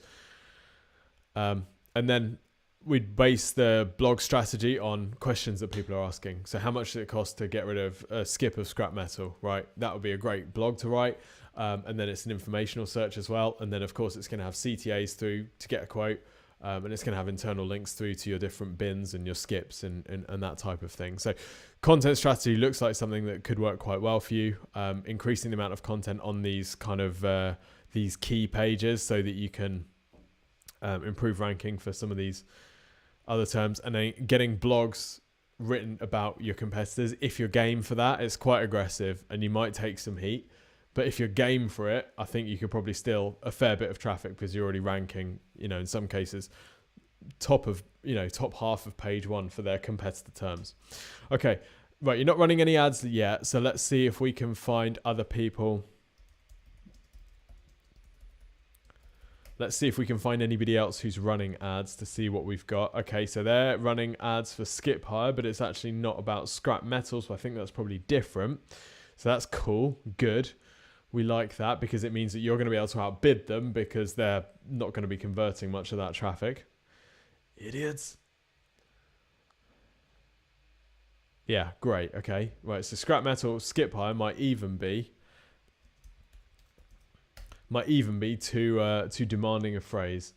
And then we'd base the blog strategy on questions that people are asking. So how much does it cost to get rid of a skip of scrap metal, right? That would be a great blog to write. And then it's an informational search as well. And then, of course, it's going to have CTAs through to get a quote. And it's going to have internal links through to your different bins and your skips and that type of thing. So content strategy looks like something that could work quite well for you. Increasing the amount of content on these kind of these key pages so that you can improve ranking for some of these other terms, and then getting blogs written about your competitors. If you're game for that, it's quite aggressive and you might take some heat, but if you're game for it, I think you could probably steal a fair bit of traffic because you're already ranking, you know, in some cases top half of page 1 for their competitor terms. Okay, right, you're not running any ads yet, so let's see if we can find other people. Let's see if we can find anybody else who's running ads to see what we've got. Okay, so they're running ads for skip hire, but it's actually not about scrap metal, so I think that's probably different. So that's cool, good. We like that because it means that you're going to be able to outbid them because they're not going to be converting much of that traffic. Idiots. Yeah, great, okay. Right, so scrap metal skip hire might even be too demanding a phrase.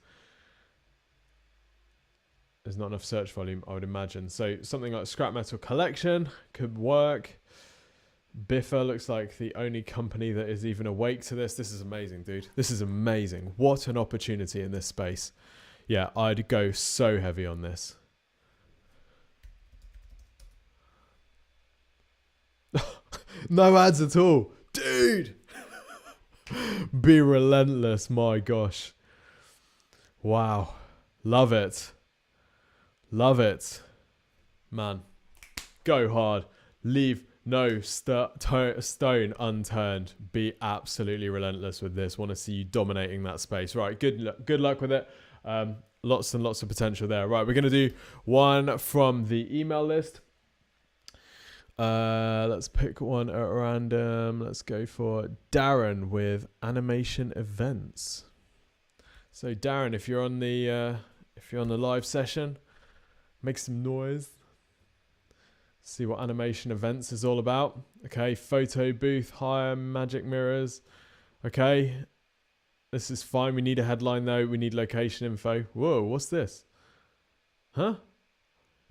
There's not enough search volume, I would imagine. So something like scrap metal collection could work. Biffa looks like the only company that is even awake to this. This is amazing, dude. This is amazing. What an opportunity in this space. Yeah, I'd go so heavy on this. No ads at all. Dude! Be relentless. My gosh. Wow. Love it. Love it. Man. Go hard. Leave no stone unturned. Be absolutely relentless with this. Want to see you dominating that space. Right. Good luck with it. Lots and lots of potential there. Right. We're going to do one from the email list. Let's pick one at random. Let's go for Darren with animation events. So Darren, if you're on the live session, make some noise. See what animation events is all about. Okay, photo booth, hire magic mirrors. Okay, this is fine. We need a headline though. We need location info. Whoa, what's this? Huh?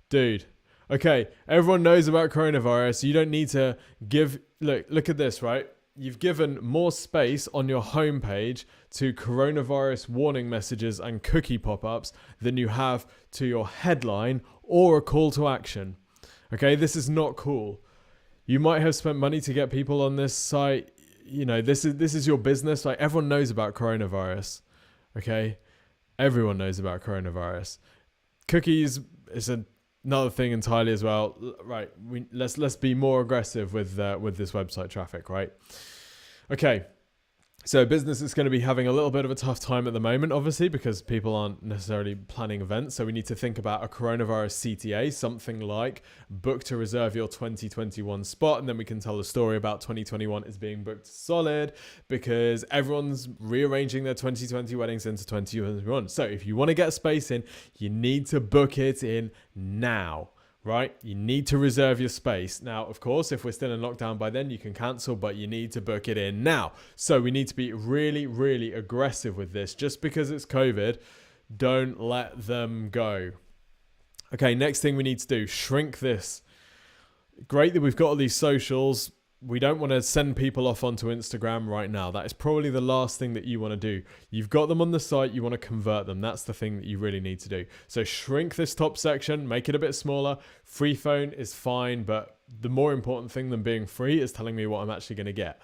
Dude. Okay, everyone knows about coronavirus. You don't need to give... Look at this, right? You've given more space on your homepage to coronavirus warning messages and cookie pop-ups than you have to your headline or a call to action. Okay, this is not cool. You might have spent money to get people on this site. You know, this is your business. Like, everyone knows about coronavirus. Okay, everyone knows about coronavirus. Cookies is another thing entirely as well. Right, let's be more aggressive with this website traffic. Right. Okay. So business is going to be having a little bit of a tough time at the moment, obviously, because people aren't necessarily planning events. So we need to think about a coronavirus CTA, something like book to reserve your 2021 spot. And then we can tell the story about 2021 is being booked solid because everyone's rearranging their 2020 weddings into 2021. So if you want to get space in, you need to book it in now. Right? You need to reserve your space. Now, of course, if we're still in lockdown by then, you can cancel, but you need to book it in now. So we need to be really, really aggressive with this. Just because it's COVID, don't let them go. Okay, next thing we need to do, shrink this. Great that we've got all these socials. We don't want to send people off onto Instagram right now. That is probably the last thing that you want to do. You've got them on the site. You want to convert them. That's the thing that you really need to do. So shrink this top section, make it a bit smaller. Free phone is fine, but the more important thing than being free is telling me what I'm actually going to get.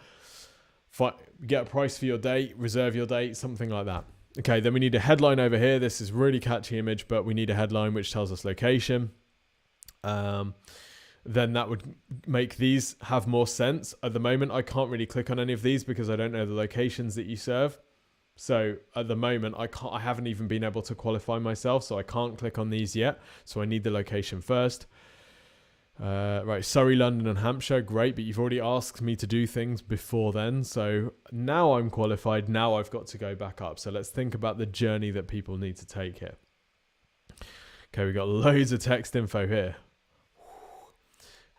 Get a price for your date, reserve your date, something like that. Okay, then we need a headline over here. This is really catchy image, but we need a headline which tells us location. Then that would make these have more sense. At the moment, I can't really click on any of these because I don't know the locations that you serve. So at the moment, I haven't even been able to qualify myself, so I can't click on these yet. So I need the location first. Right, Surrey, London and Hampshire, great, but you've already asked me to do things before then. So now I'm qualified, now I've got to go back up. So let's think about the journey that people need to take here. Okay, we've got loads of text info here.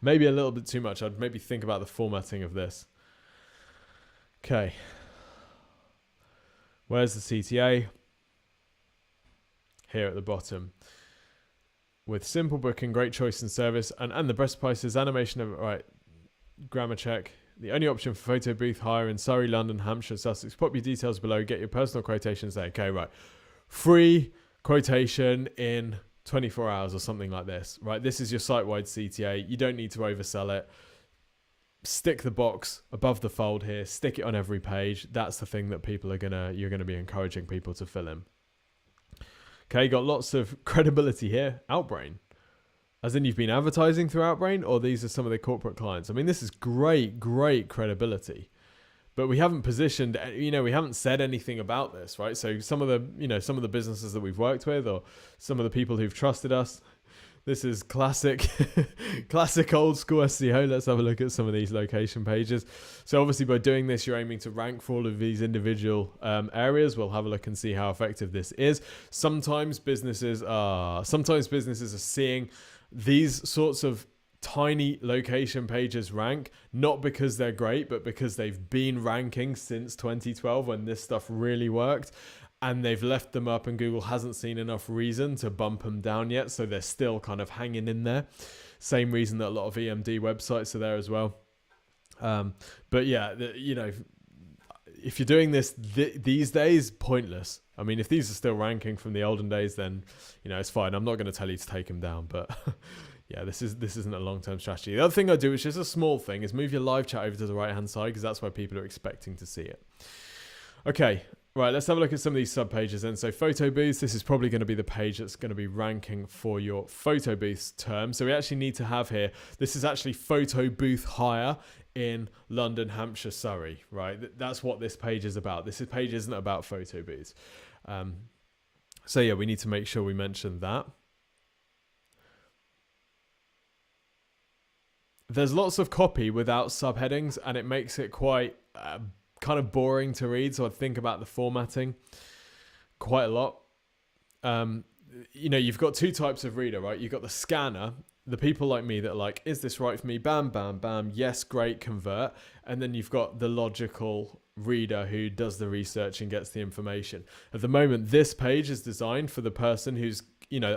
Maybe a little bit too much. I'd maybe think about the formatting of this. Okay. Where's the CTA? Here at the bottom. With simple booking, great choice and service, and the best prices, animation of, right, grammar check. The only option for photo booth hire in Surrey, London, Hampshire, Sussex. Pop your details below. Get your personal quotations there. Okay, right. Free quotation in 24 hours or something like this, right? This is your site-wide CTA. You don't need to oversell it. Stick the box above the fold here. Stick it on every page. That's the thing that you're gonna be encouraging people to fill in. Okay, got lots of credibility here. Outbrain. As in you've been advertising through Outbrain, or these are some of the corporate clients. I mean, this is great credibility. But we haven't positioned, we haven't said anything about this, right? So some of the businesses that we've worked with, or some of the people who've trusted us, this is classic old school SEO. Let's have a look at some of these location pages. So obviously by doing this, you're aiming to rank for all of these individual areas. We'll have a look and see how effective this is. Sometimes businesses are seeing these sorts of tiny location pages rank, not because they're great, but because they've been ranking since 2012 when this stuff really worked, and they've left them up and Google hasn't seen enough reason to bump them down yet, so they're still kind of hanging in there. Same reason that a lot of EMD websites are there as well. But yeah, if you're doing this these days, pointless. I mean, if these are still ranking from the olden days, then it's fine. I'm not going to tell you to take them down, but yeah, this isn't a long-term strategy. The other thing I do, which is a small thing, is move your live chat over to the right-hand side because that's where people are expecting to see it. Okay, right, let's have a look at some of these sub pages then. So photo booths, this is probably going to be the page that's going to be ranking for your photo booths term. So we actually need to have here, this is actually photo booth hire in London, Hampshire, Surrey, right? That's what this page is about. This page isn't about photo booths. So yeah, we need to make sure we mention that. There's lots of copy without subheadings, and it makes it quite kind of boring to read. So I think about the formatting quite a lot. You know, you've got two types of reader, right? You've got the scanner, the people like me that are like, is this right for me? Bam, bam, bam. Yes, great, convert. And then you've got the logical reader who does the research and gets the information. At the moment, this page is designed for the person who's, you know,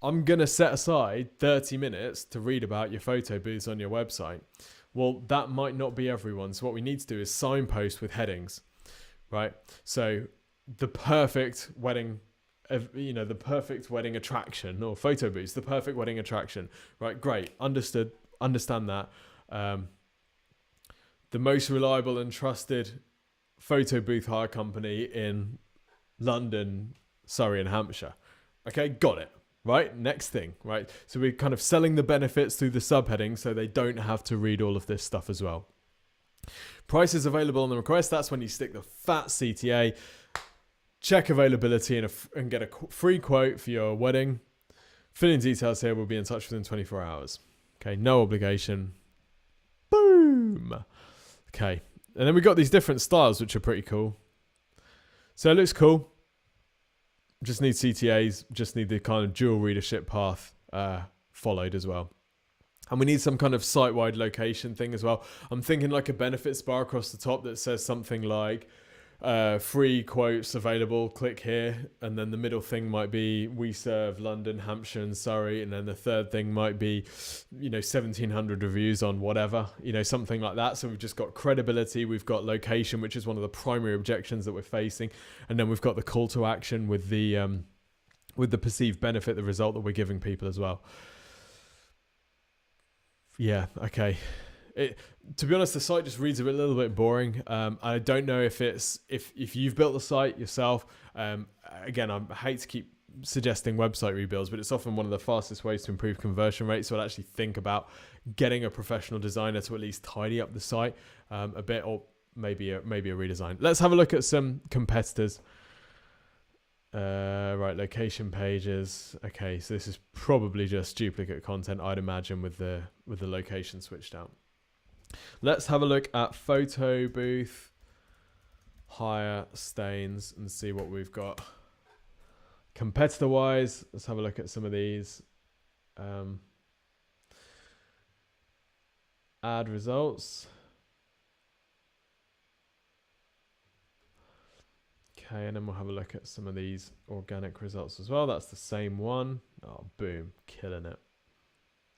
I'm going to set aside 30 minutes to read about your photo booths on your website. Well, that might not be everyone. So what we need to do is signpost with headings, right? So the perfect wedding, you know, the perfect wedding attraction, or photo booths, the perfect wedding attraction, right? Great. Understood. Understand that. The most reliable and trusted photo booth hire company in London, Surrey and Hampshire. Okay, got it. Right, next thing, right? So we're kind of selling the benefits through the subheading so they don't have to read all of this stuff as well. Prices available on the request, that's when you stick the fat CTA, check availability and get a free quote for your wedding. Fill in details here, we'll be in touch within 24 hours. Okay, no obligation. Boom. Okay, and then we've got these different styles, which are pretty cool. So it looks cool. Just need CTAs, just need the kind of dual readership path followed as well. And we need some kind of site-wide location thing as well. I'm thinking like a benefits bar across the top that says something like free quotes available, click here. And then the middle thing might be we serve London, Hampshire and Surrey. And then the third thing might be, you know, 1,700 reviews on whatever, you know, something like that. So we've just got credibility, we've got location, which is one of the primary objections that we're facing. And then we've got the call to action with the perceived benefit, the result that we're giving people as well. Yeah, okay. To be honest, the site just reads a little bit boring. I don't know if it's if you've built the site yourself. Again, I hate to keep suggesting website rebuilds, but it's often one of the fastest ways to improve conversion rates. So I'd actually think about getting a professional designer to at least tidy up the site a bit, or maybe a redesign. Let's have a look at some competitors. Right, location pages. Okay, so this is probably just duplicate content, I'd imagine, with the location switched out. Let's have a look at photo booth hire stains and see what we've got. Competitor wise, let's have a look at some of these. Add results. Okay, and then we'll have a look at some of these organic results as well. That's the same one. Oh, boom, killing it.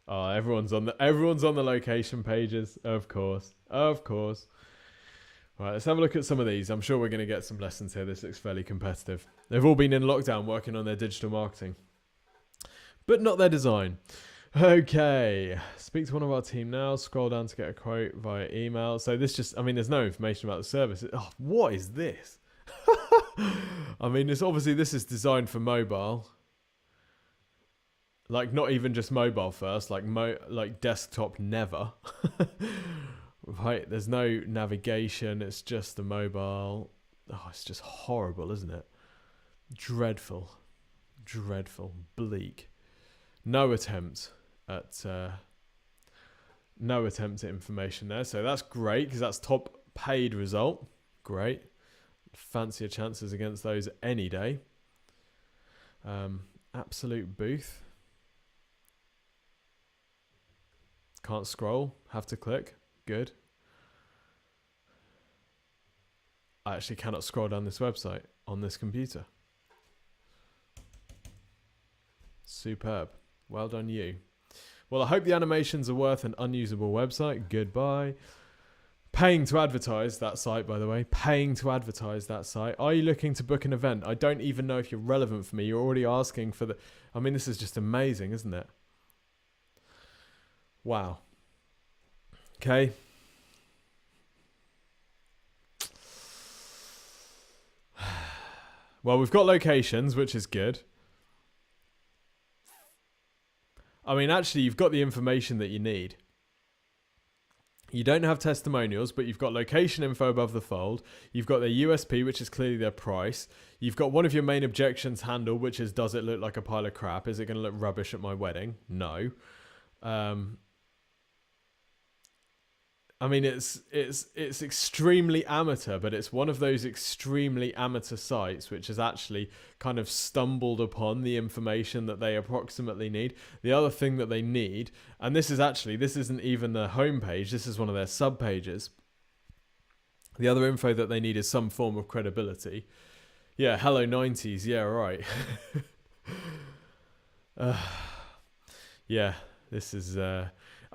Oh, everyone's on the location pages, of course. Right, let's have a look at some of these. I'm sure we're going to get some lessons here. This looks fairly competitive. They've all been in lockdown working on their digital marketing, but not their design. Okay, speak to one of our team now. Scroll down to get a quote via email. So this just, I mean, there's no information about the service. Oh, what is this? I mean, this is designed for mobile. Like, not even just mobile first, like desktop never. Right, there's no navigation, it's just the mobile. Oh, it's just horrible, isn't it? Dreadful, bleak. No attempt at information there. So that's great, because that's top paid result. Great. Fancier chances against those any day. Absolute booth. Can't scroll, have to click. Good. I actually cannot scroll down this website on this computer. Superb. Well done, you. Well, I hope the animations are worth an unusable website. Goodbye. Paying to advertise that site, by the way. Paying to advertise that site. Are you looking to book an event? I don't even know if you're relevant for me. You're already asking for the... I mean, this is just amazing, isn't it? Wow. Okay. Well, we've got locations, which is good. I mean, actually, you've got the information that you need. You don't have testimonials, but you've got location info above the fold. You've got their USP, which is clearly their price. You've got one of your main objections handled, which is, does it look like a pile of crap? Is it going to look rubbish at my wedding? No. I mean, it's extremely amateur, but it's one of those extremely amateur sites which has actually kind of stumbled upon the information that they approximately need. The other thing that they need, and this isn't even the homepage, this is one of their sub pages. The other info that they need is some form of credibility. Yeah, hello 90s, yeah, right. Yeah, this is, I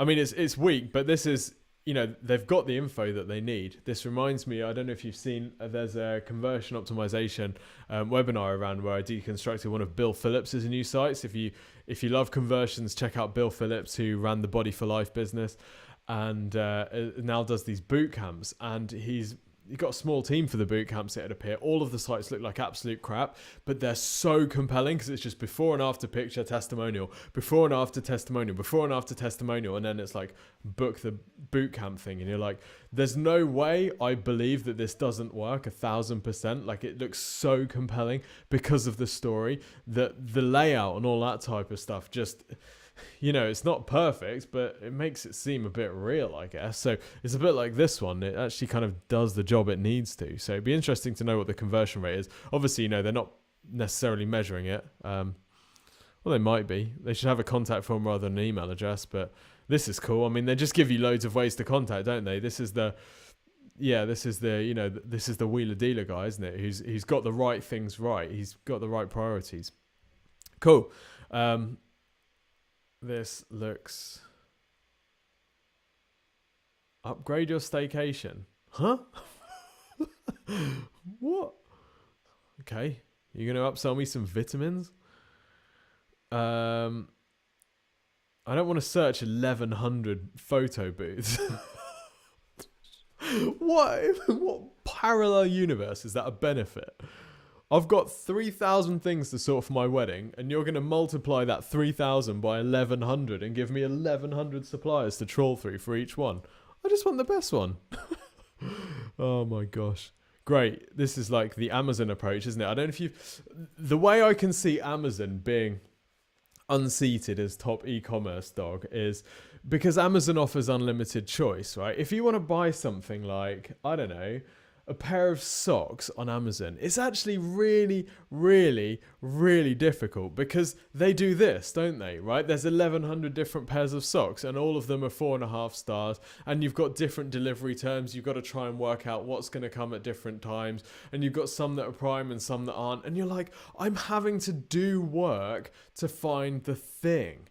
mean, it's weak, but this is, you know, they've got the info that they need. This reminds me, I don't know if you've seen, there's a conversion optimization webinar I ran where I deconstructed one of Bill Phillips' new sites. If you love conversions, check out Bill Phillips, who ran the Body for Life business and now does these boot camps. And he's got a small team for the boot camps, it'd appear. All of the sites look like absolute crap, but they're so compelling because it's just before and after picture testimonial, before and after testimonial, before and after testimonial, and then it's like book the boot camp thing, and you're like, there's no way I believe that this doesn't work 1,000%. Like, it looks so compelling because of the story, that the layout and all that type of stuff just, you know, it's not perfect, but it makes it seem a bit real, I guess. So it's a bit like this one. It actually kind of does the job it needs to. So it'd be interesting to know what the conversion rate is. Obviously, you know, they're not necessarily measuring it. Well, they might be. They should have a contact form rather than an email address, but this is cool. I mean, they just give you loads of ways to contact, don't they? This is the wheeler dealer guy, isn't it? Who's got the right things right. He's got the right priorities. Cool. This looks... Upgrade your staycation. Huh? What? Okay. You're going to upsell me some vitamins? I don't want to search 1,100 photo booths. What parallel universe is that a benefit? I've got 3,000 things to sort for my wedding, and you're going to multiply that 3,000 by 1,100 and give me 1,100 suppliers to troll through for each one. I just want the best one. Oh my gosh. Great. This is like the Amazon approach, isn't it? I don't know if you've... The way I can see Amazon being unseated as top e-commerce dog is because Amazon offers unlimited choice, right? If you want to buy something like, I don't know, a pair of socks on Amazon, it's actually really, really, really difficult because they do this, don't they, right? There's 1,100 different pairs of socks and all of them are 4.5 stars, and you've got different delivery terms. You've got to try and work out what's going to come at different times, and you've got some that are prime and some that aren't, and you're like, I'm having to do work to find the thing.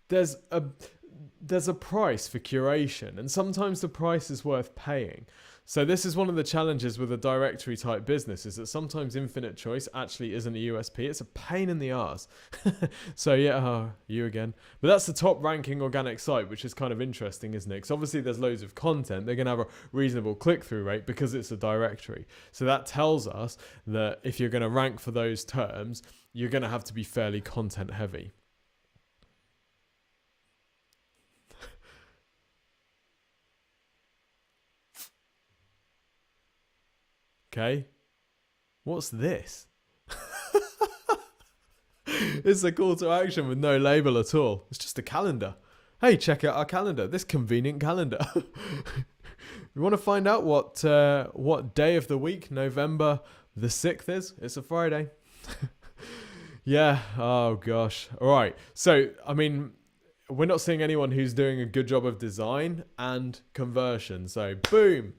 There's a price for curation, and sometimes the price is worth paying. So this is one of the challenges with a directory type business, is that sometimes infinite choice actually isn't a USP. It's a pain in the arse. So yeah, you again. But that's the top ranking organic site, which is kind of interesting, isn't it? Because obviously there's loads of content. They're going to have a reasonable click-through rate because it's a directory. So that tells us that if you're going to rank for those terms, you're going to have to be fairly content heavy. Okay, what's this? It's a call to action with no label at all. It's just a calendar. Hey, check out our calendar. This convenient calendar. You want to find out what day of the week November the 6th is? It's a Friday. Yeah. Oh gosh. All right. So I mean, we're not seeing anyone who's doing a good job of design and conversion. So boom,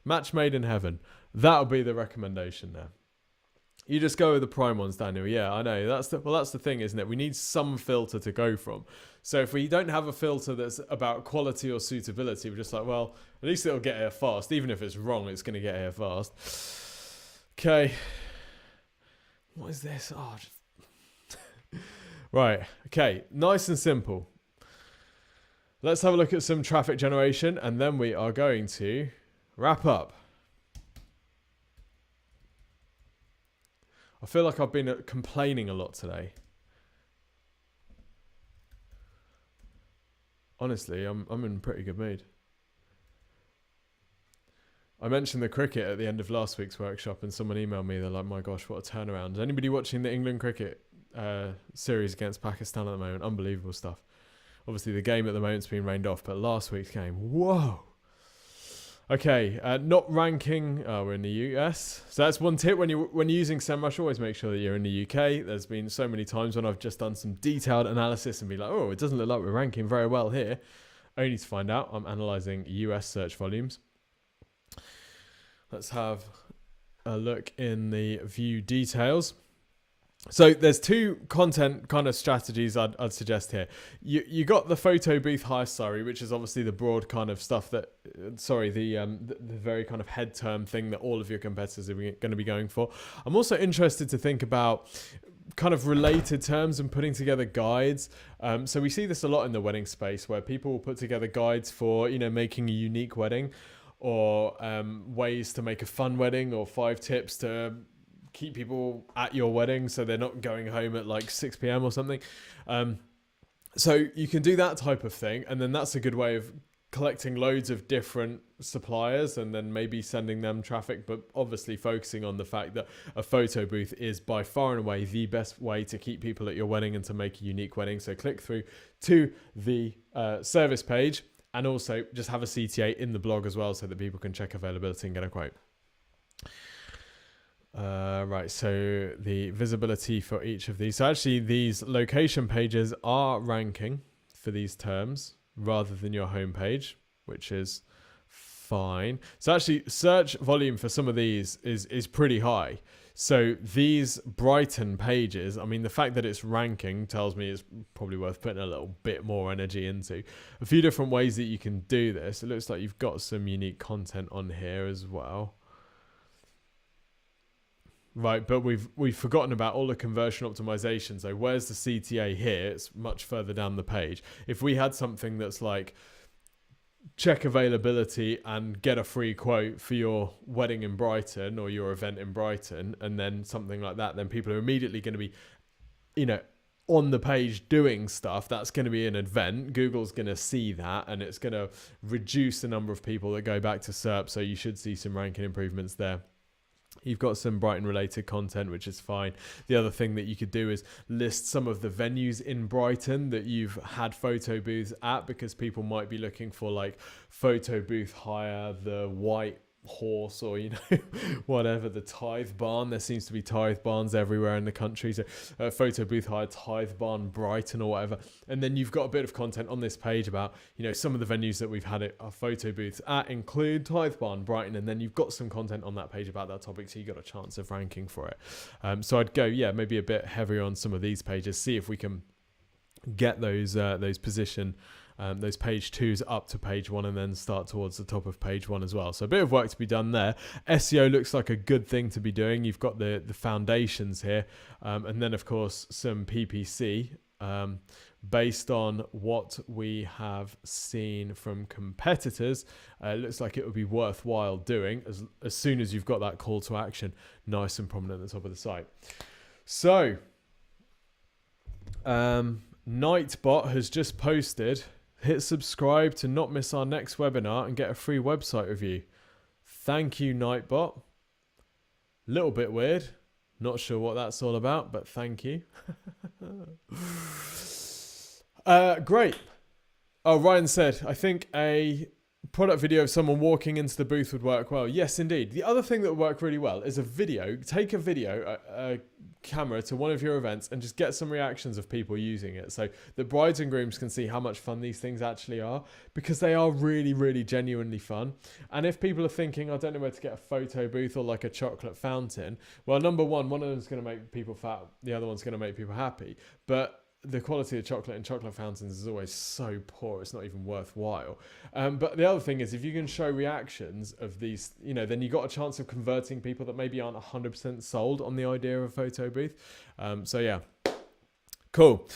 match made in heaven. That'll be the recommendation there. You just go with the prime ones, Daniel. Yeah, I know. That's the thing, isn't it? We need some filter to go from. So if we don't have a filter that's about quality or suitability, we're just like, well, at least it'll get here fast. Even if it's wrong, it's going to get here fast. Okay. What is this? Oh, right. Okay. Nice and simple. Let's have a look at some traffic generation, and then we are going to wrap up. I feel like I've been complaining a lot today. Honestly, I'm in a pretty good mood. I mentioned the cricket at the end of last week's workshop, and someone emailed me. They're like, "My gosh, what a turnaround!" Is anybody watching the England cricket series against Pakistan at the moment? Unbelievable stuff. Obviously, the game at the moment's been rained off, but last week's game, whoa. Okay, not ranking. Oh, we're in the US. So that's one tip when you're using Semrush. Always make sure that you're in the UK. There's been so many times when I've just done some detailed analysis and be like, oh, it doesn't look like we're ranking very well here. Only to find out I'm analyzing US search volumes. Let's have a look in the view details. So there's two content kind of strategies I'd suggest here. You got the photo booth hire summary, which is obviously the broad kind of stuff that, the very kind of head term thing that all of your competitors are going to be going for. I'm also interested to think about kind of related terms and putting together guides. So we see this a lot in the wedding space where people will put together guides for, making a unique wedding, or ways to make a fun wedding, or 5 tips to keep people at your wedding so they're not going home at like 6 p.m. or something. So you can do that type of thing, and then that's a good way of collecting loads of different suppliers and then maybe sending them traffic, but obviously focusing on the fact that a photo booth is by far and away the best way to keep people at your wedding and to make a unique wedding. So click through to the service page, and also just have a CTA in the blog as well so that people can check availability and get a quote. Right, so the visibility for each of these. So actually these location pages are ranking for these terms rather than your homepage, which is fine. So actually search volume for some of these is pretty high. So these Brighton pages, I mean, the fact that it's ranking tells me it's probably worth putting a little bit more energy into. A few different ways that you can do this. It looks like you've got some unique content on here as well. Right, but we've forgotten about all the conversion optimization. So where's the CTA here? It's much further down the page. If we had something that's like check availability and get a free quote for your wedding in Brighton or your event in Brighton, and then something like that, then people are immediately going to be, on the page doing stuff. That's going to be an event. Google's going to see that, and it's going to reduce the number of people that go back to SERP. So you should see some ranking improvements there. You've got some Brighton related content, which is fine. The other thing that you could do is list some of the venues in Brighton that you've had photo booths at, because people might be looking for like photo booth hire, the White Horse, or whatever, the Tithe Barn. There seems to be Tithe Barns everywhere in the country. So photo booth hire, Tithe Barn Brighton, or whatever. And then you've got a bit of content on this page about some of the venues that we've had our photo booths at include Tithe Barn Brighton, and then you've got some content on that page about that topic, so you got a chance of ranking for it. So I'd go maybe a bit heavier on some of these pages, see if we can get those position those page 2s up to page 1, and then start towards the top of page 1 as well. So a bit of work to be done there. SEO looks like a good thing to be doing. You've got the foundations here, and then of course some PPC based on what we have seen from competitors. It looks like it would be worthwhile doing as soon as you've got that call to action nice and prominent at the top of the site. So Nightbot has just posted, hit subscribe to not miss our next webinar and get a free website review. Thank you, Nightbot. Little bit weird. Not sure what that's all about, but thank you. Great. Oh, Ryan said, I think a product video of someone walking into the booth would work well. Yes, indeed. The other thing that would work really well is a video. Take a video, a camera to one of your events, and just get some reactions of people using it, so that brides and grooms can see how much fun these things actually are, because they are really, really genuinely fun. And if people are thinking, I don't know where to get a photo booth or like a chocolate fountain, well, number one of them is going to make people fat, the other one's going to make people happy, but the quality of chocolate and chocolate fountains is always so poor, it's not even worthwhile. But the other thing is, if you can show reactions of these, then you got a chance of converting people that maybe aren't 100% sold on the idea of a photo booth. So yeah, cool.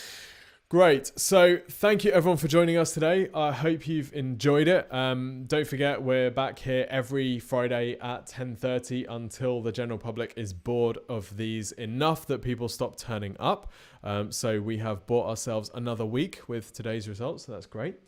Great. So thank you everyone for joining us today. I hope you've enjoyed it. Don't forget, we're back here every Friday at 10:30 until the general public is bored of these enough that people stop turning up. So we have bought ourselves another week with today's results. So that's great.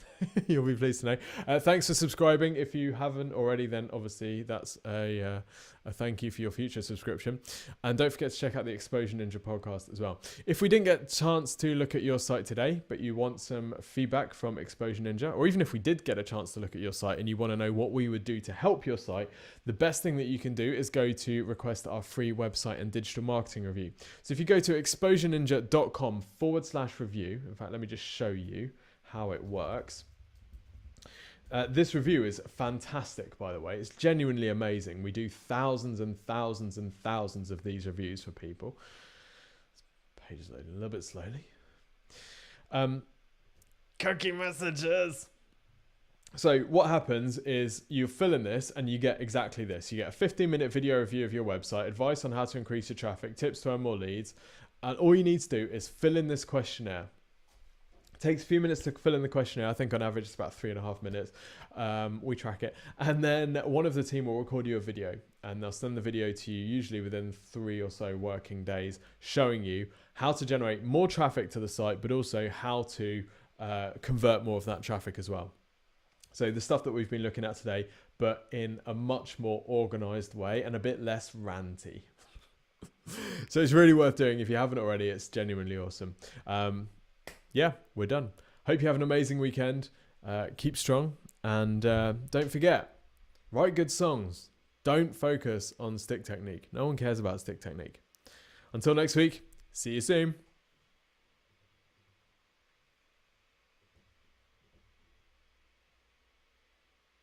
You'll be pleased to know. Thanks for subscribing. If you haven't already, then obviously that's a thank you for your future subscription. And don't forget to check out the Exposure Ninja podcast as well. If we didn't get a chance to look at your site today, but you want some feedback from Exposure Ninja, or even if we did get a chance to look at your site and you want to know what we would do to help your site, the best thing that you can do is go to request our free website and digital marketing review. So if you go to exposureninja.com/review, in fact, let me just show you how it works. This review is fantastic, by the way. It's genuinely amazing. We do thousands and thousands and thousands of these reviews for people. This page is loading a little bit slowly. Cookie messages. So what happens is you fill in this and you get exactly this. You get a 15-minute video review of your website, advice on how to increase your traffic, tips to earn more leads. And all you need to do is fill in this questionnaire. It takes a few minutes to fill in the questionnaire. I think on average it's about 3.5 minutes. We track it. And then one of the team will record you a video and they'll send the video to you usually within 3 or so working days, showing you how to generate more traffic to the site, but also how to convert more of that traffic as well. So the stuff that we've been looking at today, but in a much more organized way and a bit less ranty. So it's really worth doing. If you haven't already, it's genuinely awesome. Yeah, we're done. Hope you have an amazing weekend. Keep strong. And don't forget, write good songs. Don't focus on stick technique. No one cares about stick technique. Until next week, see you soon.